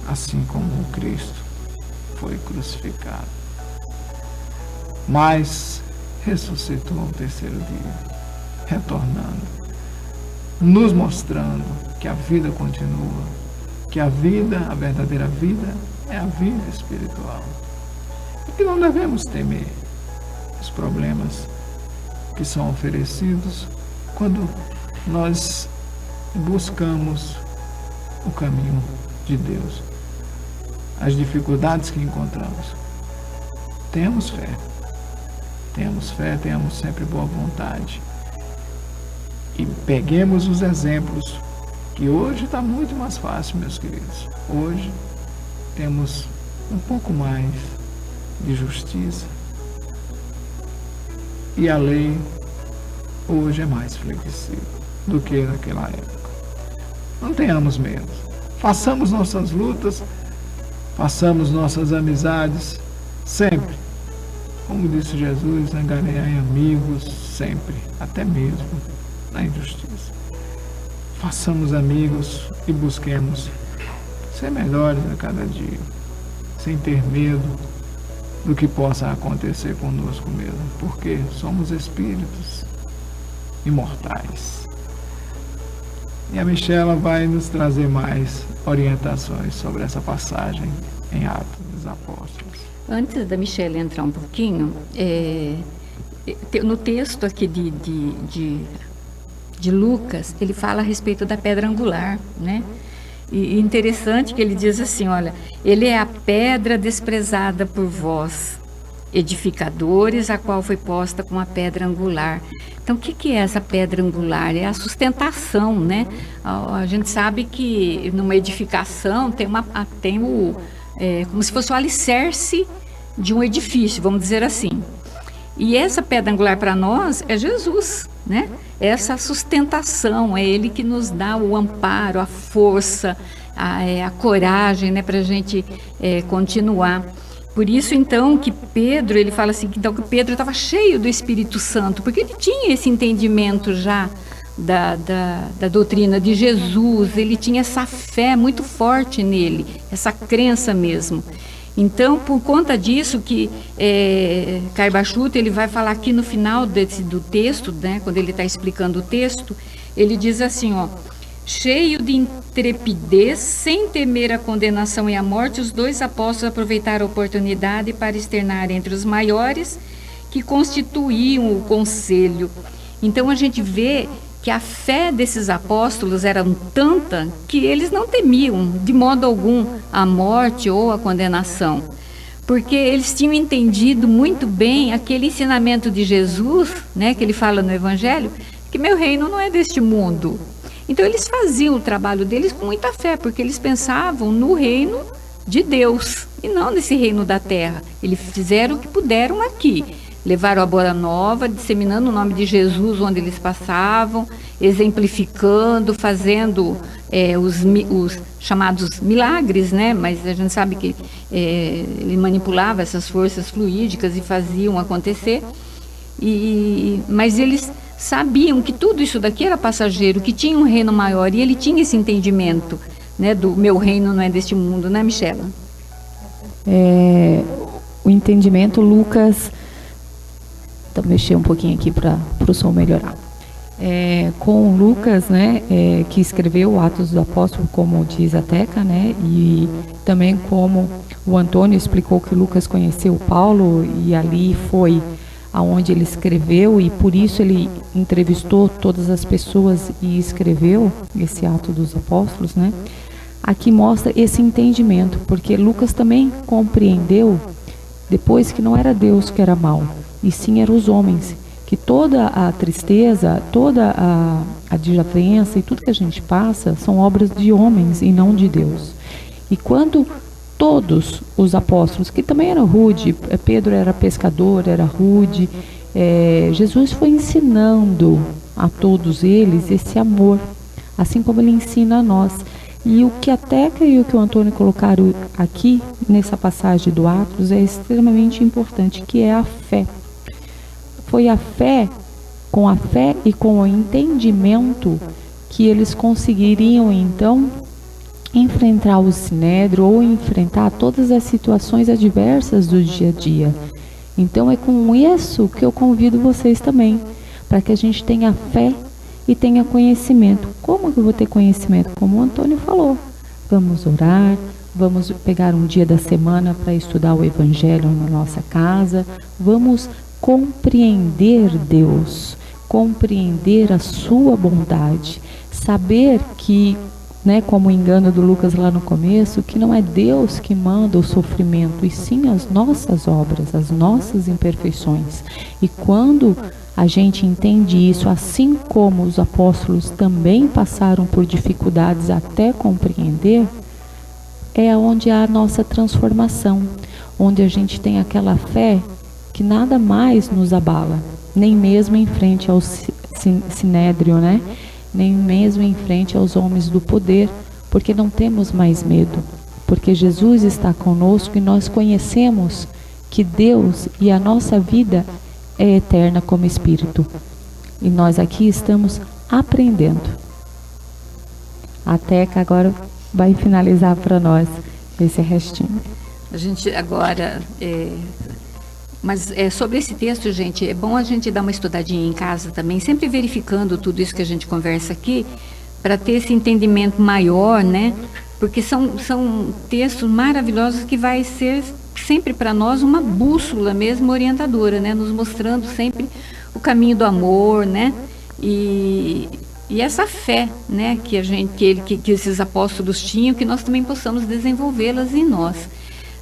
Speaker 3: assim como o Cristo foi crucificado. Mas ressuscitou ao terceiro dia, retornando, nos mostrando que a vida continua, que a vida, a verdadeira vida, é a vida espiritual. E que não devemos temer os problemas que são oferecidos quando nós buscamos o caminho de Deus. As dificuldades que encontramos. Temos fé, tenhamos sempre boa vontade. E peguemos os exemplos, que hoje está muito mais fácil, meus queridos. Hoje temos um pouco mais de justiça. E a lei hoje é mais flexível do que naquela época. Não tenhamos medo. Façamos nossas lutas, façamos nossas amizades sempre. Como disse Jesus, angariai amigos sempre, até mesmo na injustiça. Façamos amigos e busquemos ser melhores a cada dia, sem ter medo do que possa acontecer conosco mesmo, porque somos espíritos imortais. E a Michela vai nos trazer mais orientações sobre essa passagem em Atos dos Apóstolos.
Speaker 2: Antes da Michela entrar um pouquinho, no texto aqui de Lucas, ele fala a respeito da pedra angular, né? E interessante que ele diz assim, olha, ele é a pedra desprezada por vós, edificadores, a qual foi posta com a pedra angular. Então, o que é essa pedra angular? É a sustentação, né? A gente sabe que numa edificação tem como se fosse o alicerce de um edifício, vamos dizer assim. E essa pedra angular para nós é Jesus, né? Essa sustentação, é Ele que nos dá o amparo, a força, a coragem, né, para a gente continuar. Por isso, então, que Pedro, ele fala assim, então, que Pedro estava cheio do Espírito Santo, porque ele tinha esse entendimento já da doutrina de Jesus, ele tinha essa fé muito forte nele, essa crença mesmo. Então, por conta disso que Caibachute, ele vai falar aqui no final do texto, né, quando ele está explicando o texto, ele diz assim, ó, cheio de intrepidez, sem temer a condenação e a morte, os dois apóstolos aproveitaram a oportunidade para externar entre os maiores que constituíam o conselho. Então a gente vê que a fé desses apóstolos era tanta que eles não temiam de modo algum a morte ou a condenação, porque eles tinham entendido muito bem aquele ensinamento de Jesus, né, que ele fala no Evangelho, que meu reino não é deste mundo. Então eles faziam o trabalho deles com muita fé, porque eles pensavam no reino de Deus e não nesse reino da terra. Eles fizeram o que puderam aqui, levaram a boa nova, disseminando o nome de Jesus onde eles passavam, exemplificando, fazendo os chamados milagres, né? Mas a gente sabe que ele manipulava essas forças fluídicas e faziam acontecer. Mas eles sabiam que tudo isso daqui era passageiro, que tinha um reino maior, e ele tinha esse entendimento, né, do meu reino não é deste mundo, né, Michela?
Speaker 4: O entendimento, Lucas, então mexer um pouquinho aqui para o som melhorar. Com Lucas, né, que escreveu Atos dos Apóstolos, como diz a Teca, né, e também como o Antônio explicou que Lucas conheceu Paulo e ali foi aonde ele escreveu, e por isso ele entrevistou todas as pessoas e escreveu esse Ato dos Apóstolos, né? Aqui mostra esse entendimento, porque Lucas também compreendeu depois que não era Deus que era mau, e sim eram os homens, que toda a tristeza, toda a desavença e tudo que a gente passa são obras de homens e não de Deus. E quando todos os apóstolos, que também eram rude, Pedro era pescador, era rude, Jesus foi ensinando a todos eles esse amor, assim como ele ensina a nós. E o que a Teca e o que o Antônio colocaram aqui nessa passagem do Atos é extremamente importante, que é a fé. Foi a fé e com o entendimento que eles conseguiriam então enfrentar o Sinédrio ou enfrentar todas as situações adversas do dia a dia. Então é com isso que eu convido vocês também, para que a gente tenha fé e tenha conhecimento. Como que eu vou ter conhecimento? Como o Antônio falou, vamos orar, vamos pegar um dia da semana para estudar o Evangelho na nossa casa, vamos compreender Deus, compreender a sua bondade, saber que, né, como o engano do Lucas lá no começo, que não é Deus que manda o sofrimento, e sim as nossas obras, as nossas imperfeições. E quando a gente entende isso, assim como os apóstolos também passaram por dificuldades até compreender, é onde há a nossa transformação, onde a gente tem aquela fé que nada mais nos abala, nem mesmo em frente ao Sinédrio, né? Nem mesmo em frente aos homens do poder, porque não temos mais medo, porque Jesus está conosco e nós conhecemos que Deus e a nossa vida é eterna como Espírito. E nós aqui estamos aprendendo. A Teca agora vai finalizar para nós esse restinho.
Speaker 2: A gente agora... Mas sobre esse texto, gente, é bom a gente dar uma estudadinha em casa também, sempre verificando tudo isso que a gente conversa aqui, para ter esse entendimento maior, né? Porque são textos maravilhosos que vai ser sempre para nós uma bússola mesmo orientadora, né? Nos mostrando sempre o caminho do amor, né? E essa fé, né? Que esses apóstolos tinham, que nós também possamos desenvolvê-las em nós.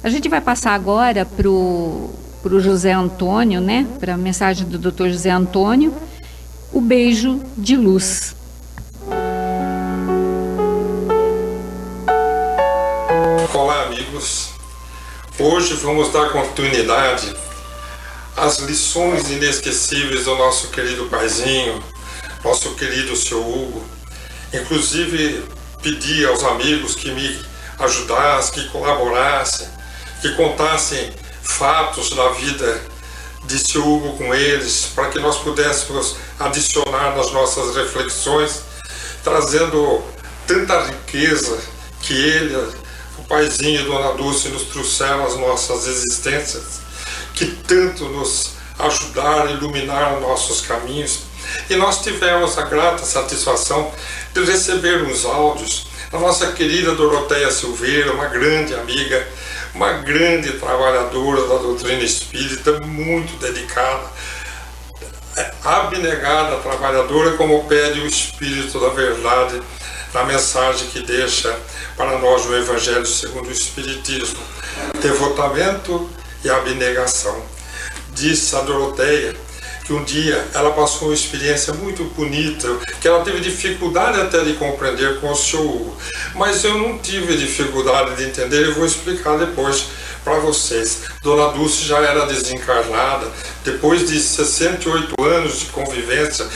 Speaker 2: A gente vai passar agora para o José Antônio, né? Para a mensagem do Dr. José Antônio, o beijo de luz.
Speaker 7: Olá, amigos. Hoje vamos dar continuidade às lições inesquecíveis do nosso querido paizinho, nosso querido seu Hugo. Inclusive, pedi aos amigos que me ajudassem, que colaborassem, que contassem fatos da vida de seu Hugo com eles, para que nós pudéssemos adicionar nas nossas reflexões, trazendo tanta riqueza que ele, o paizinho e Dona Dulce nos trouxeram às nossas existências, que tanto nos ajudaram a iluminar nossos caminhos. E nós tivemos a grata satisfação de receber uns áudios da nossa querida Doroteia Silveira, uma grande amiga, uma grande trabalhadora da doutrina espírita, muito dedicada, abnegada, trabalhadora, como pede o Espírito da Verdade na mensagem que deixa para nós no Evangelho segundo o Espiritismo: devotamento e abnegação. Disse a Doroteia que um dia ela passou uma experiência muito bonita, que ela teve dificuldade até de compreender com o seu Hugo, mas eu não tive dificuldade de entender e vou explicar depois para vocês. Dona Dulce já era desencarnada, depois de 68 anos de convivência,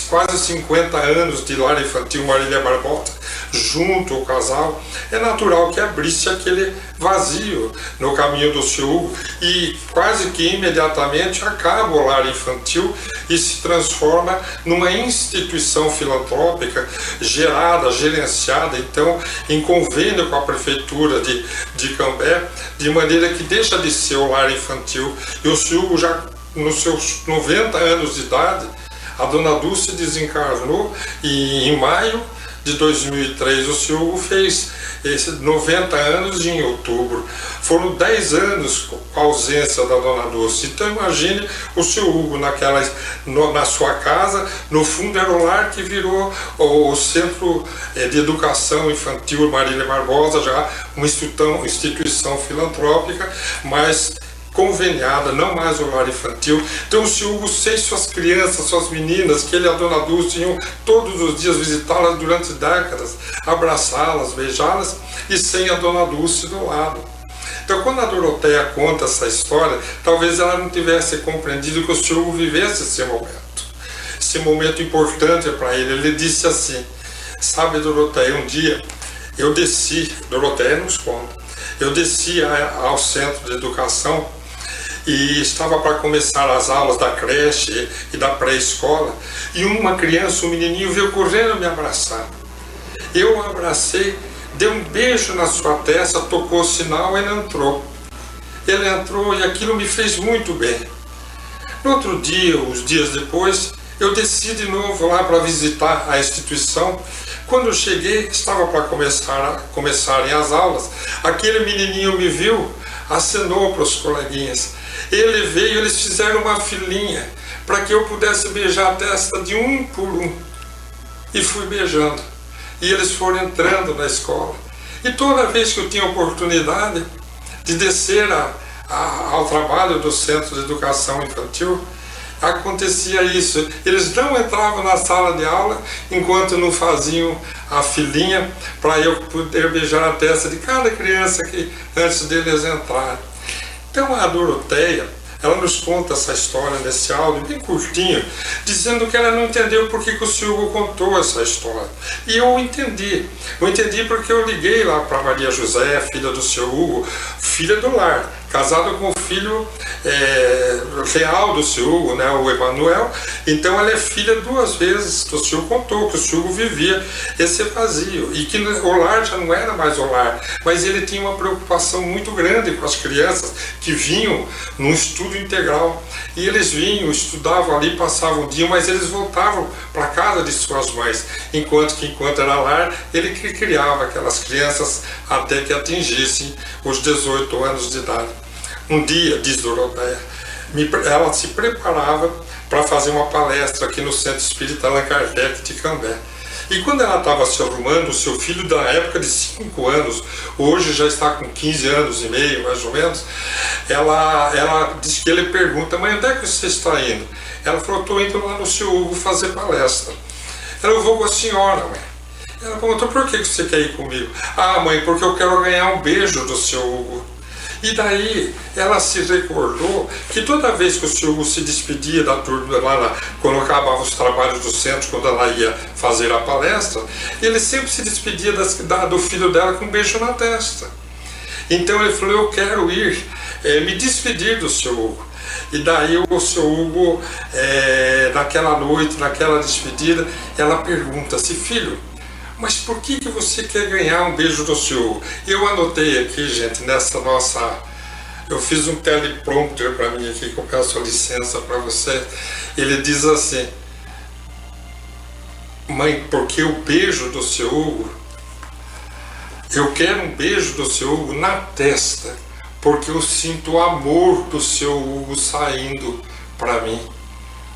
Speaker 7: quase 50 anos de lar infantil Marília Barbosa, junto ao casal, é natural que abrisse aquele vazio no caminho do seu Hugo, e quase que imediatamente acaba o lar infantil e se transforma numa instituição filantrópica gerada, gerenciada então em convênio com a prefeitura de Cambé, de maneira que deixa de ser o lar infantil, e o seu Hugo já nos seus 90 anos de idade. A Dona Dulce desencarnou e em maio de 2003 o seu Hugo fez esses 90 anos em outubro. Foram 10 anos com a ausência da Dona Dulce. Então imagine o seu Hugo na sua casa, no fundo era o lar que virou o Centro de Educação Infantil Marília Barbosa, já uma instituição filantrópica, mas conveniada, não mais o lar infantil. Então o seu Hugo, sem suas crianças, suas meninas, que ele e a Dona Dulce iam todos os dias visitá-las durante décadas, abraçá-las, beijá-las, e sem a Dona Dulce do lado. Então quando a Doroteia conta essa história, talvez ela não tivesse compreendido que o seu Hugo vivesse esse momento importante para ele. Ele disse assim: sabe, Doroteia, um dia eu desci, Doroteia nos conta, eu desci ao centro de educação e estava para começar as aulas da creche e da pré-escola, e uma criança, um menininho, veio correndo me abraçar. Eu o abracei, dei um beijo na sua testa, tocou o sinal, ele entrou. Ele entrou e aquilo me fez muito bem. No outro dia, uns dias depois, eu desci de novo lá para visitar a instituição. Quando eu cheguei, estava para começarem as aulas. Aquele menininho me viu, acenou para os coleguinhas. Ele veio, eles fizeram uma filinha para que eu pudesse beijar a testa de um por um. E fui beijando. E eles foram entrando na escola. E toda vez que eu tinha oportunidade de descer ao trabalho do Centro de Educação Infantil, acontecia isso. Eles não entravam na sala de aula enquanto não faziam a filinha para eu poder beijar a testa de cada criança antes deles entrarem. Então a Doroteia, ela nos conta essa história nesse áudio bem curtinho, dizendo que ela não entendeu por que o seu Hugo contou essa história. E eu entendi. Eu entendi porque eu liguei lá para Maria José, filha do seu Hugo, filha do lar, casada com o filho real do seu Hugo, né, o Emanuel. Então ela é filha duas vezes. O seu Hugo contou que o seu Hugo vivia esse vazio e que o lar já não era mais o lar, mas ele tinha uma preocupação muito grande com as crianças que vinham num estudo integral. E eles vinham, estudavam ali, passavam o dia, mas eles voltavam para casa de suas mães, enquanto era lar, ele criava aquelas crianças até que atingissem os 18 anos de idade. Um dia, diz Doroteia, ela se preparava para fazer uma palestra aqui no Centro Espírita Allan Kardec de Cambé. E quando ela estava se arrumando, o seu filho da época de 5 anos, hoje já está com 15 anos e meio, mais ou menos, ela diz que ele pergunta: mãe, onde é que você está indo? Ela falou: estou indo lá no seu Hugo fazer palestra. Ela: eu vou com a senhora, mãe. Ela perguntou: por que você quer ir comigo? Ah, mãe, porque eu quero ganhar um beijo do seu Hugo. E daí ela se recordou que toda vez que o seu Hugo se despedia da turma lá, quando acabava os trabalhos do centro, quando ela ia fazer a palestra, ele sempre se despedia do filho dela com um beijo na testa. Então ele falou: eu quero ir me despedir do seu Hugo. E daí o seu Hugo, naquela noite, naquela despedida, ela pergunta-se: filho, mas por que você quer ganhar um beijo do seu Hugo? Eu anotei aqui, gente, nessa nossa... Eu fiz um teleprompter para mim aqui, que eu peço licença para você. Ele diz assim: mãe, porque o beijo do seu Hugo, eu quero um beijo do seu Hugo na testa, porque eu sinto o amor do seu Hugo saindo para mim.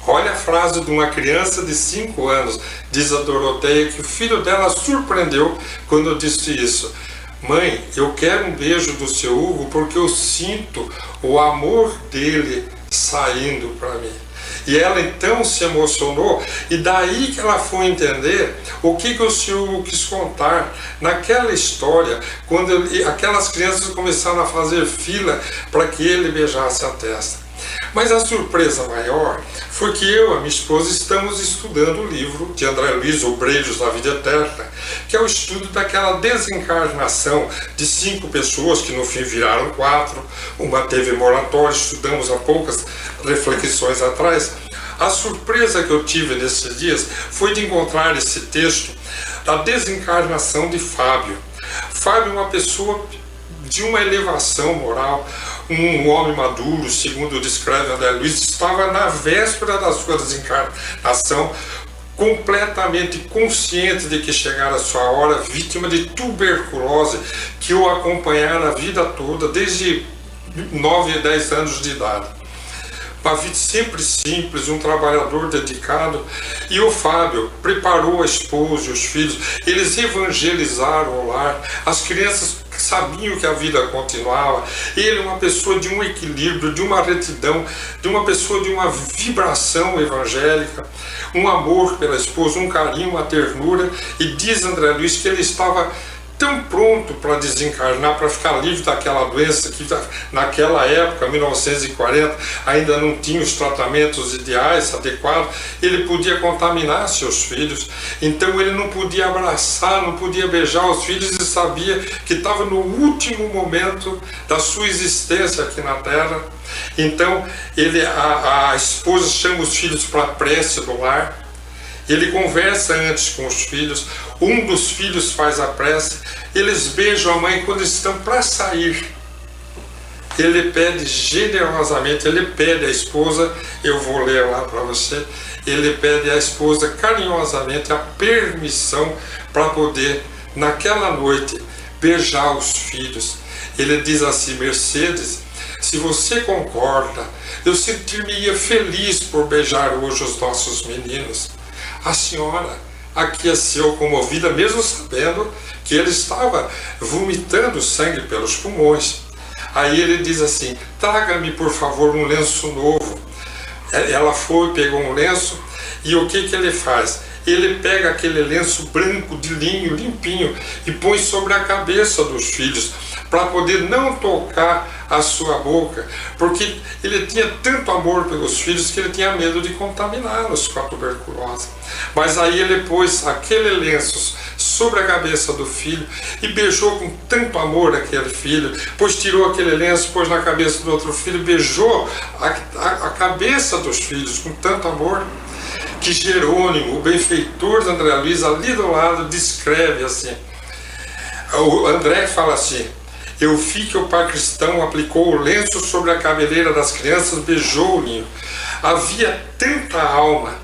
Speaker 7: Olha a frase de uma criança de 5 anos, diz a Doroteia, que o filho dela surpreendeu quando eu disse isso. Mãe, eu quero um beijo do seu Hugo porque eu sinto o amor dele saindo para mim. E ela então se emocionou, e daí que ela foi entender o que o seu Hugo quis contar naquela história, quando aquelas crianças começaram a fazer fila para que ele beijasse a testa. Mas a surpresa maior foi que eu e a minha esposa estamos estudando o livro de André Luiz, Obreiros da Vida Eterna, que é o estudo daquela desencarnação de 5 pessoas que no fim viraram 4, uma teve moratório, estudamos há poucas reflexões atrás. A surpresa que eu tive nesses dias foi de encontrar esse texto da desencarnação de Fábio. Fábio é uma pessoa de uma elevação moral, um homem maduro, segundo descreve André Luiz, estava na véspera da sua desencarnação, completamente consciente de que chegara a sua hora, vítima de tuberculose que o acompanhara a vida toda, desde 9 a 10 anos de idade. Uma vida sempre simples, um trabalhador dedicado. E o Fábio preparou a esposa e os filhos, eles evangelizaram o lar, as crianças sabiam que a vida continuava. Ele é uma pessoa de um equilíbrio, de uma retidão, de uma pessoa de uma vibração evangélica, um amor pela esposa, um carinho, uma ternura. E diz André Luiz que ele estava tão pronto para desencarnar, para ficar livre daquela doença que naquela época, 1940, ainda não tinha os tratamentos ideais, adequados. Ele podia contaminar seus filhos, então ele não podia abraçar, não podia beijar os filhos, e sabia que estava no último momento da sua existência aqui na Terra. Então a esposa chama os filhos para a prece do lar. Ele conversa antes com os filhos, um dos filhos faz a prece, eles beijam a mãe quando estão para sair. Ele pede generosamente, ele pede à esposa, eu vou ler lá para você, ele pede à esposa carinhosamente a permissão para poder, naquela noite, beijar os filhos. Ele diz assim: Mercedes, se você concorda, eu sentir-me-ia feliz por beijar hoje os nossos meninos. A senhora aqueceu comovida, mesmo sabendo que ele estava vomitando sangue pelos pulmões. Aí ele diz assim: traga-me por favor um lenço novo. Ela foi, pegou um lenço, e o que ele faz? Ele pega aquele lenço branco de linho, limpinho, e põe sobre a cabeça dos filhos, para poder não tocar a sua boca, porque ele tinha tanto amor pelos filhos que ele tinha medo de contaminá-los com a tuberculose. Mas aí ele pôs aquele lenço sobre a cabeça do filho e beijou com tanto amor aquele filho, depois tirou aquele lenço, pôs na cabeça do outro filho, beijou a cabeça dos filhos com tanto amor, que Jerônimo, o benfeitor de André Luiz, ali do lado, descreve assim. O André fala assim: eu vi que o pai cristão aplicou o lenço sobre a cabeleira das crianças, beijou o ninho. Havia tanta alma,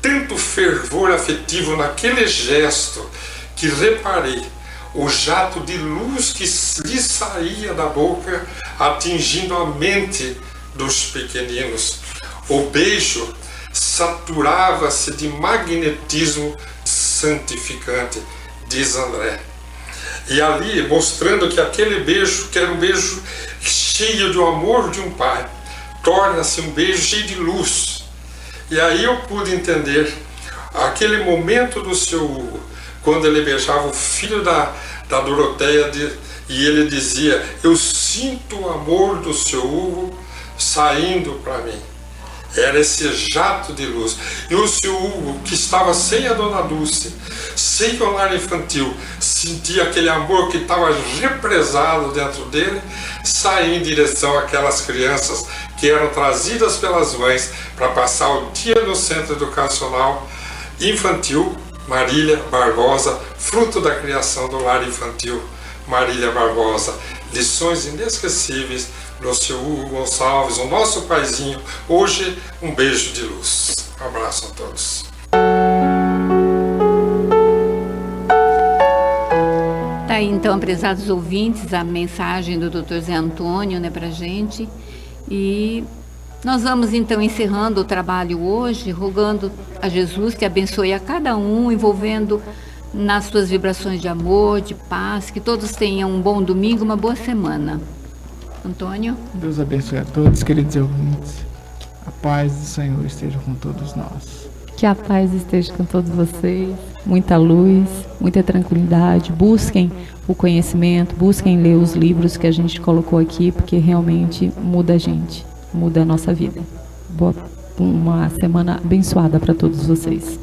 Speaker 7: tanto fervor afetivo naquele gesto, que reparei o jato de luz que lhe saía da boca, atingindo a mente dos pequeninos. O beijo saturava-se de magnetismo santificante, diz André. E ali, mostrando que aquele beijo, que era um beijo cheio do amor de um pai, torna-se um beijo cheio de luz. E aí eu pude entender aquele momento do seu Hugo, quando ele beijava o filho da Doroteia, e ele dizia: eu sinto o amor do seu Hugo saindo para mim. Era esse jato de luz. E o seu Hugo, que estava sem a Dona Dulce, sem o lar infantil, sentia aquele amor que estava represado dentro dele, sair em direção àquelas crianças que eram trazidas pelas mães para passar o dia no centro educacional infantil Marília Barbosa, fruto da criação do lar infantil Marília Barbosa. Lições inesquecíveis do seu Hugo Gonçalves, o nosso paizinho. Hoje, um beijo de luz. Um abraço a todos.
Speaker 2: Tá aí, então, prezados ouvintes, a mensagem do Dr. Zé Antônio, né, pra gente. E nós vamos, então, encerrando o trabalho hoje, rogando a Jesus que abençoe a cada um, envolvendo nas suas vibrações de amor, de paz, que todos tenham um bom domingo, uma boa semana. Antônio?
Speaker 3: Deus abençoe a todos, queridos ouvintes. A paz do Senhor esteja com todos nós.
Speaker 4: Que a paz esteja com todos vocês, muita luz, muita tranquilidade. Busquem o conhecimento, busquem ler os livros que a gente colocou aqui, porque realmente muda a gente, muda a nossa vida. Uma semana abençoada para todos vocês.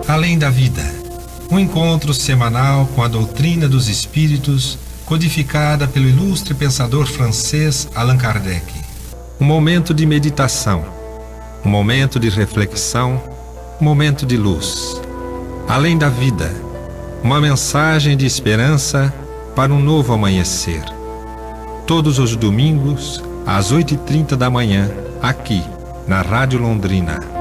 Speaker 1: Além da vida, um encontro semanal com a doutrina dos espíritos, codificada pelo ilustre pensador francês Allan Kardec. Um momento de meditação, um momento de reflexão, um momento de luz. Além da vida, uma mensagem de esperança para um novo amanhecer. Todos os domingos, às 8h30 da manhã, aqui, na Rádio Londrina.